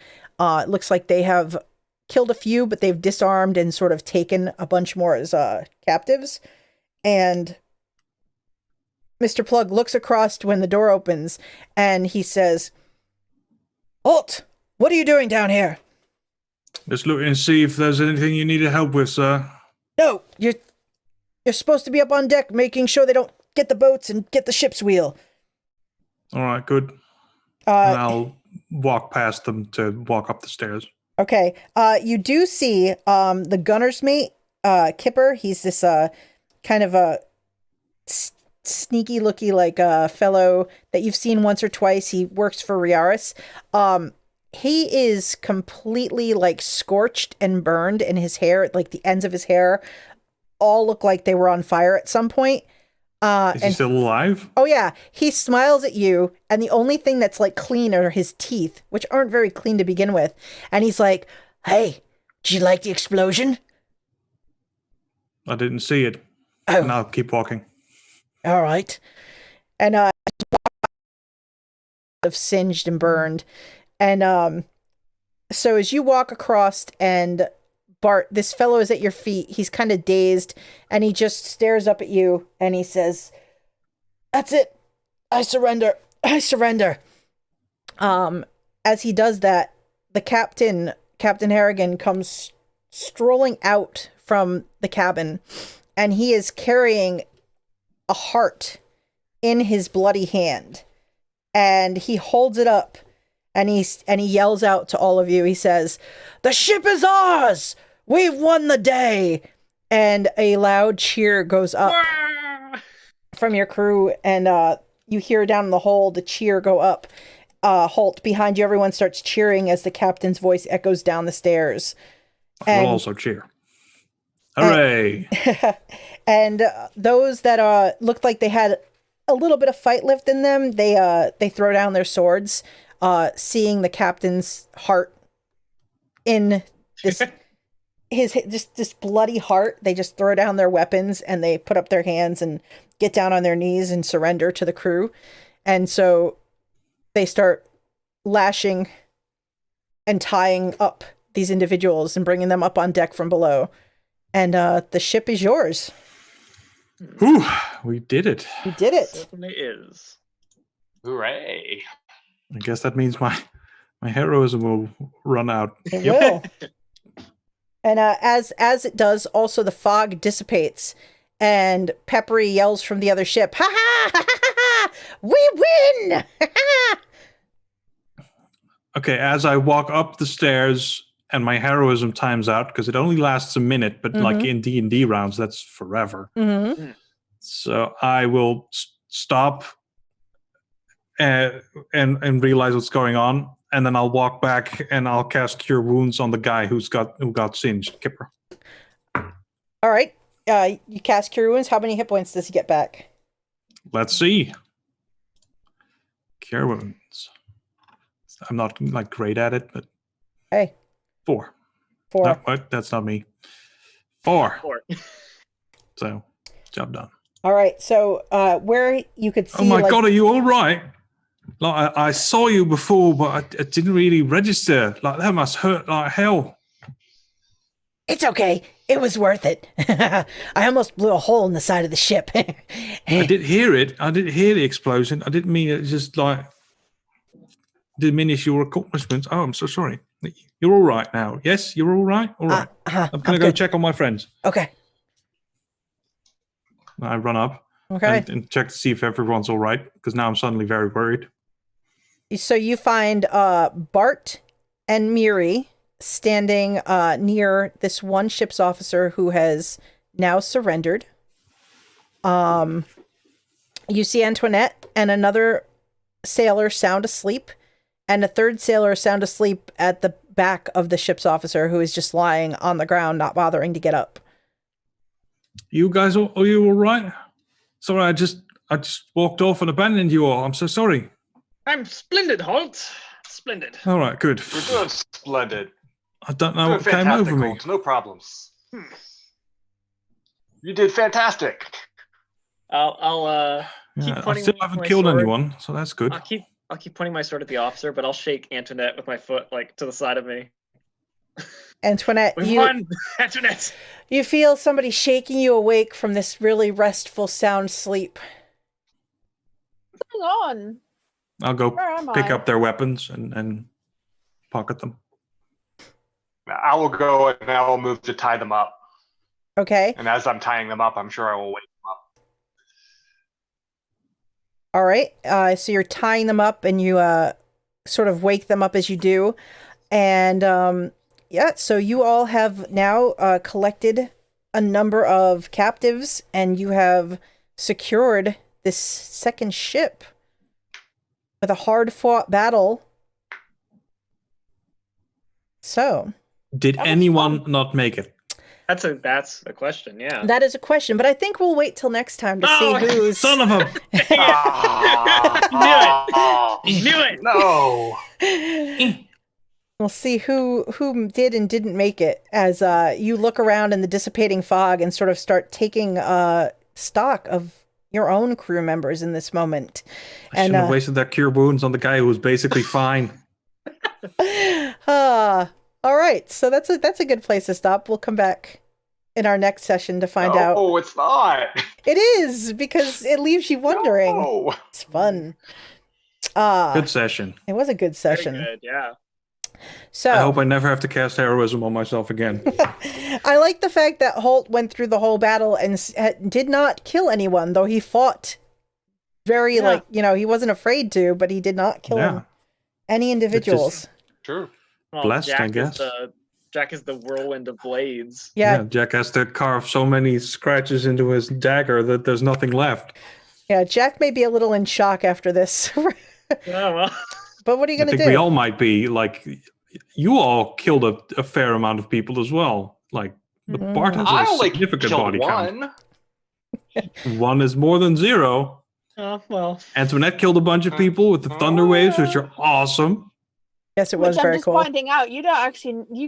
It looks like they have killed a few, but they've disarmed and sort of taken a bunch more as captives. And Mr. Plug looks across when the door opens, and he says, "Holt, what are you doing down here?" Just looking and see if there's anything you need help with, sir. No, you're supposed to be up on deck making sure they don't get the boats and get the ship's wheel. All right, good. And I'll walk past them to walk up the stairs. Okay. You do see the gunner's mate, Kipper. He's this kind of a sneaky looky like fellow that you've seen once or twice. He works for Riaris. He is completely like scorched and burned, and his hair, like the ends of his hair, all look like they were on fire at some point. Is he still alive? Oh yeah, he smiles at you, and the only thing that's like clean are his teeth, which aren't very clean to begin with. And he's like, "Hey, did you like the explosion?" I didn't see it. Oh. And I'll keep walking. All right. And of singed and burned. And so as you walk across, and Bart, this fellow is at your feet. He's kind of dazed, and he just stares up at you, and he says, "That's it. I surrender. I surrender." As he does that, the Captain Harrigan, comes strolling out from the cabin, and he is carrying a heart in his bloody hand, and he holds it up, and he yells out to all of you. He says, "The ship is ours! We've won the day!" And a loud cheer goes up from your crew, and you hear down in the hold the cheer go up. Holt, behind you, everyone starts cheering as the captain's voice echoes down the stairs. I will also cheer. Hooray! And those that looked like they had a little bit of fight left in them, they throw down their swords, seeing the captain's heart in this this bloody heart. They just throw down their weapons and they put up their hands and get down on their knees and surrender to the crew. And so they start lashing and tying up these individuals and bringing them up on deck from below. And the ship is yours. Whew, we did it. You did it. Certainly is. Hooray. I guess that means my heroism will run out. It will. And as it does, also the fog dissipates, and Peppery yells from the other ship, "Ha ha ha ha ha! We win!" Ha ha! Okay, as I walk up the stairs and my heroism times out, because it only lasts a minute, but like in D&D rounds, that's forever. Mm-hmm. So I will stop and realize what's going on, and then I'll walk back and I'll cast Cure Wounds on the guy who got singed. Kipper. All right. You cast Cure Wounds. How many hit points does he get back? Let's see. Cure Wounds. I'm not like great at it, but Hey. 4. 4. No, what? That's not me. 4. 4. So, job done. All right. So where you could see. Oh my god, are you all right? Like I saw you before, but I didn't really register. Like that must hurt like hell. It's okay. It was worth it. I almost blew a hole in the side of the ship. I did hear it. I did hear the explosion. I didn't mean it just like diminish your accomplishments. Oh, I'm so sorry. You're all right now. Yes, you're all right? All right. I'm going to go check on my friends. Okay. I run up and check to see if everyone's all right, because now I'm suddenly very worried. So you find Bart and Miri standing near this one ship's officer who has now surrendered. You see Antoinette and another sailor sound asleep, and a third sailor sound asleep at the back of the ship's officer, who is just lying on the ground, not bothering to get up. You guys, are you all right? Sorry, I just walked off and abandoned you all. I'm so sorry. I'm splendid, Holt. Splendid. All right, good. We're doing splendid. I don't know what came over me. Holt. No problems. You did fantastic. I'll keep I pointing. still haven't killed anyone, so that's good. I'll keep pointing my sword at the officer, but I'll shake Antoinette with my foot like to the side of me. Antoinette, we won. Antoinette. You feel somebody shaking you awake from this really restful, sound sleep. What's going on? I'll go pick up their weapons and pocket them. I will go and I will move to tie them up. Okay. And as I'm tying them up, I'm sure I will wake them up. All right. So you're tying them up, and you sort of wake them up as you do. And yeah, so you all have now collected a number of captives, and you have secured this second ship with a hard-fought battle. So, did anyone not make it? That's a question. Yeah, that is a question, but I think we'll wait till next time to see who's. Son of a! Knew it. No. We'll see who did and didn't make it as you look around in the dissipating fog and sort of start taking stock of your own crew members in this moment. I shouldn't have wasted that Cure Wounds on the guy who was basically fine. All right, so that's a good place to stop. We'll come back in our next session to find out. Oh, it's not. It is, because it leaves you wondering. No. It's fun. Good session. It was a good session. Very good, yeah. So I hope I never have to cast heroism on myself again. I like the fact that Holt went through the whole battle and did not kill anyone, though he fought very he wasn't afraid to, but he did not kill any individuals. True. Well, Blessed, Jack I guess. Jack is the whirlwind of blades. Yeah. Jack has to carve so many scratches into his dagger that there's nothing left. Yeah, Jack may be a little in shock after this. Oh, well. But what are you going to do? I think we all might be. Like, you all killed a fair amount of people as well. Like, the Bart has I a only significant killed body one. count. One is more than 0. Oh, well. Antoinette killed a bunch of people with the thunder waves, which are awesome. Yes, it was Which very I'm just cool. pointing out, you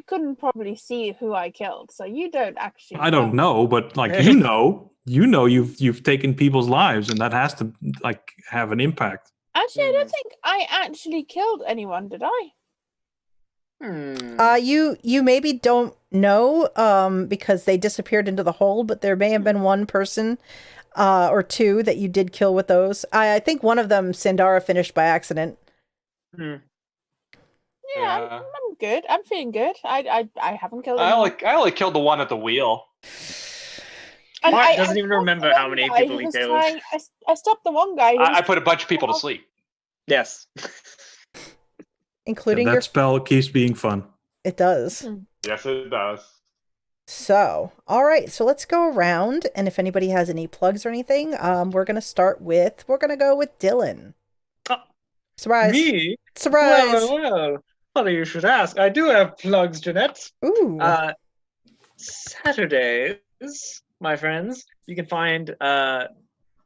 couldn't probably see who I killed, so you don't actually. I don't know, but like you've taken people's lives, and that has to like have an impact. Actually, I don't think I actually killed anyone, did I? You maybe don't know because they disappeared into the hold, but there may have been one person or two that you did kill with those. I think one of them Sandara finished by accident. Yeah, I'm good. I'm feeling good. I haven't killed anyone. I only killed the one at the wheel. And Bart I doesn't even stopped remember the how one many guy people who he was killed. I stopped the one guy. I put a bunch of people to sleep. Yes. Including And that spell keeps being fun. It does. Yes, it does. So, all right. So let's go around, and if anybody has any plugs or anything, we're gonna go with Dylan. Surprise! Me? Surprise! Well, funny you should ask. I do have plugs, Jeanette. Ooh. Saturdays, my friends, you can find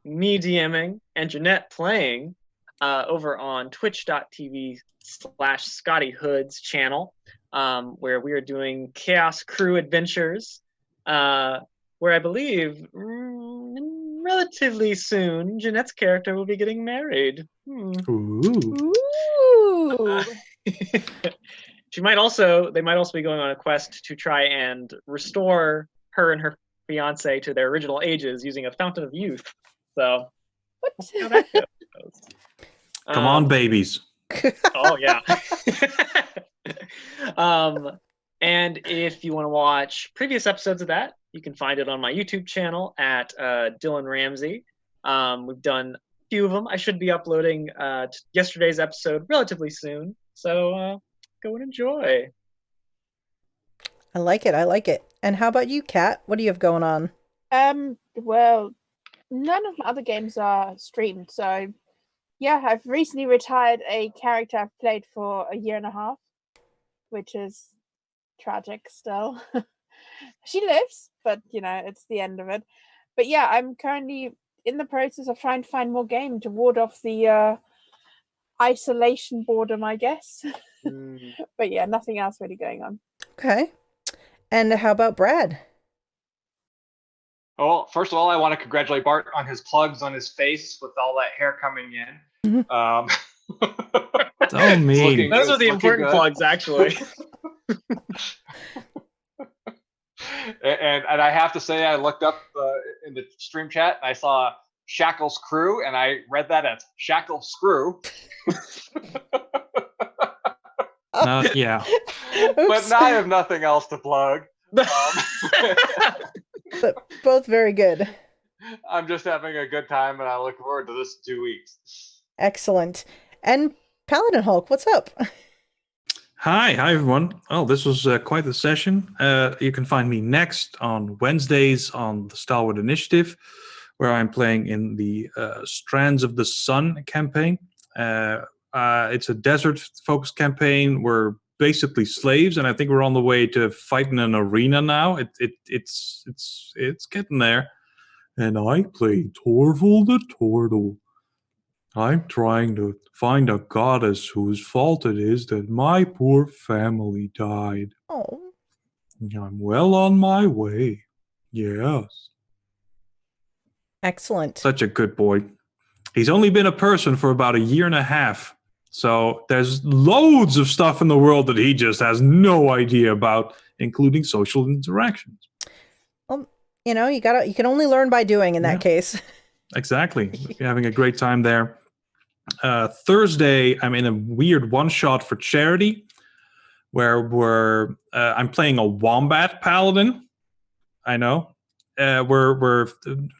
me DMing and Jeanette playing over on twitch.tv/ScottyHood's channel, where we are doing Chaos Crew Adventures, where I believe relatively soon Jeanette's character will be getting married. Ooh. They might also be going on a quest to try and restore her and her fiance to their original ages using a fountain of youth. So, how that goes. Come on, babies. Oh yeah. And if you want to watch previous episodes of that, you can find it on my YouTube channel at Dylan Ramsey. We've done a few of them. I should be uploading yesterday's episode relatively soon. So go and enjoy. I like it. And how about you, Kat? What do you have going on? Well, none of my other games are streamed, so yeah, I've recently retired a character I've played for a year and a half, which is tragic still. She lives, but it's the end of it. But yeah, I'm currently in the process of trying to find more game to ward off the isolation boredom, I guess. But yeah, nothing else really going on. Okay. And how about Brad? Well, first of all, I want to congratulate Bart on his plugs on his face with all that hair coming in. So mean. Those are the important plugs, actually. and I have to say, I looked up in the stream chat, and I saw Shackles Crew, and I read that as Shackle Screw. Yeah. But now I have nothing else to plug. But both very good. I'm just having a good time, and I look forward to this 2 weeks. Excellent. And PaladinHulk, what's up? Hi everyone. Oh, this was quite the session. You can find me next on Wednesdays on the Stalwart Initiative, where I'm playing in the Strands of the Sun campaign. It's a desert-focused campaign. We're basically slaves, and I think we're on the way to fighting an arena now. It's getting there. And I play Torval the Turtle. I'm trying to find a goddess whose fault it is that my poor family died. Oh. I'm well on my way. Yes. Excellent. Such a good boy. He's only been a person for about a year and a half. So there's loads of stuff in the world that he just has no idea about, including social interactions. Well, you can only learn by doing in that case. Exactly. You're having a great time there. Thursday, I'm in a weird one-shot for charity where I'm playing a wombat paladin. I know. We're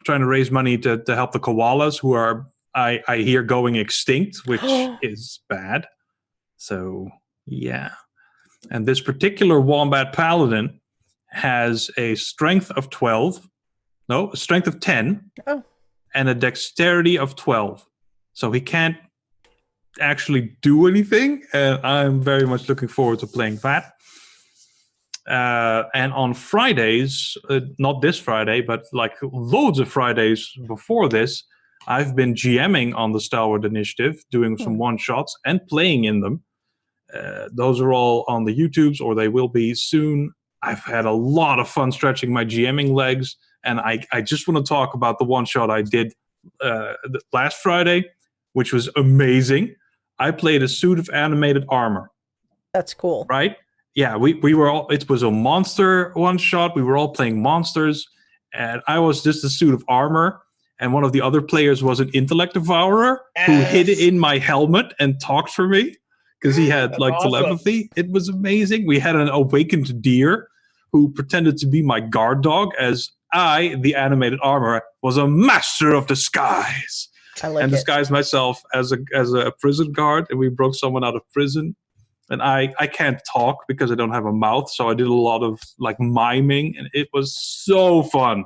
trying to raise money to help the koalas who are, I hear, going extinct, which is bad. So, yeah. And this particular wombat paladin has a strength of 12. No, a strength of 10. Oh. And a dexterity of 12. So he can't actually do anything. And I'm very much looking forward to playing that. And on Fridays, not this Friday, but like loads of Fridays before this, I've been GMing on the Star Wars Initiative, doing some one-shots and playing in them. Those are all on the YouTubes, or they will be soon. I've had a lot of fun stretching my GMing legs, and I just want to talk about the one-shot I did last Friday, which was amazing. I played a suit of animated armor. That's cool. Right? Yeah, we were all, it was a monster one-shot. We were all playing monsters, and I was just a suit of armor, and one of the other players was an intellect devourer who hid in my helmet and talked for me because he had telepathy. It was amazing. We had an awakened deer who pretended to be my guard dog, as I, the animated armor, was a master of disguise. And disguised myself as a prison guard, and we broke someone out of prison. And I can't talk because I don't have a mouth, so I did a lot of like miming, and it was so fun.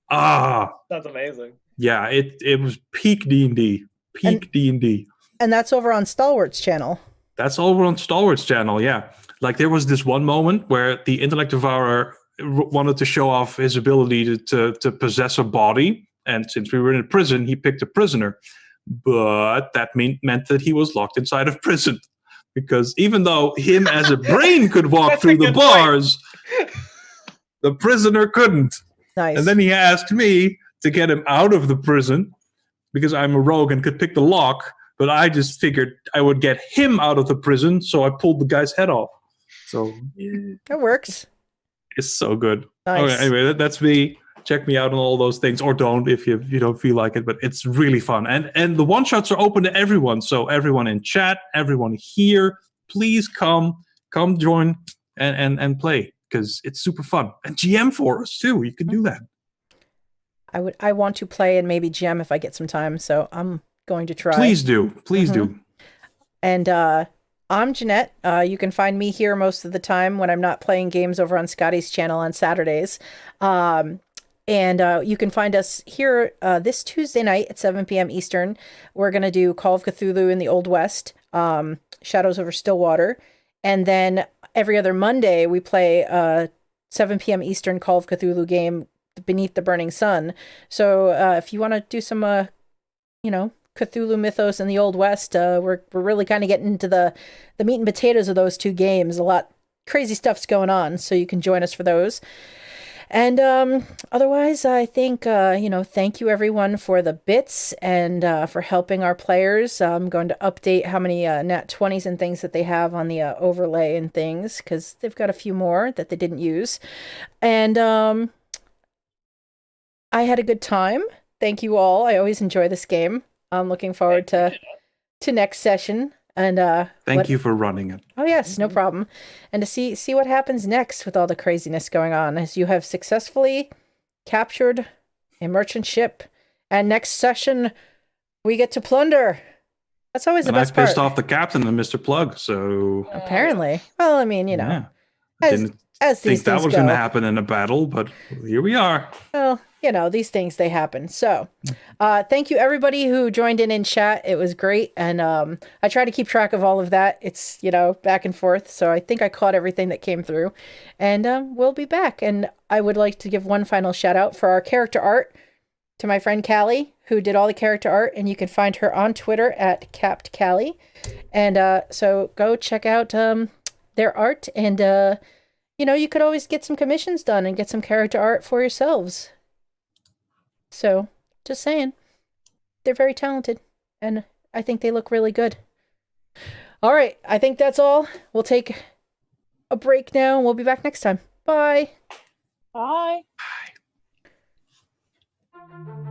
That's amazing. Yeah, it was peak D&D. Peak D&D. And that's over on Stalwart's channel. That's over on Stalwart's channel, yeah. Like there was this one moment where the intellect devourer wanted to show off his ability to possess a body. And since we were in a prison, he picked a prisoner. But that meant that he was locked inside of prison. Because even though him as a brain could walk through the bars, the prisoner couldn't. Nice. And then he asked me to get him out of the prison because I'm a rogue and could pick the lock. But I just figured I would get him out of the prison, so I pulled the guy's head off. So that works. It's so good. Nice. Okay, anyway, that's me. Check me out on all those things, or don't if you don't feel like it. But it's really fun, and the one shots are open to everyone. So everyone in chat, everyone here, please come join and play because it's super fun. And GM for us too. You can do that. I want to play and maybe GM if I get some time. So I'm going to try. Please do. And I'm Jeanette. You can find me here most of the time when I'm not playing games over on Scotty's channel on Saturdays. And you can find us here this Tuesday night at 7 p.m. Eastern. We're going to do Call of Cthulhu in the Old West, Shadows over Stillwater. And then every other Monday, we play 7 p.m. Eastern Call of Cthulhu game, Beneath the Burning Sun. So if you want to do some, Cthulhu mythos in the Old West, we're really kind of getting into the meat and potatoes of those two games. A lot crazy stuff's going on, so you can join us for those. And otherwise, I think, thank you everyone for the bits and for helping our players. I'm going to update how many nat 20s and things that they have on the overlay and things, because they've got a few more that they didn't use. And I had a good time. Thank you all. I always enjoy this game. I'm looking forward to next session. And thank you for running it. Oh yes, no problem. And to see what happens next with all the craziness going on, as you have successfully captured a merchant ship, and next session we get to plunder. That's always the best part. I pissed off the captain and Mr. Plug, so apparently. Well, I mean, as these things that was going to happen in a battle, but here we are. Well, these things, they happen. So thank you everybody who joined in chat. It was great. And I try to keep track of all of that. It's, back and forth. So I think I caught everything that came through. And we'll be back. And I would like to give one final shout out for our character art to my friend Callie, who did all the character art. And you can find her on Twitter at CaptCallie. And so go check out their art. And, you could always get some commissions done and get some character art for yourselves. So, just saying, they're very talented, and I think they look really good. All right, I think that's all. We'll take a break now, and we'll be back next time. Bye. Bye. Bye.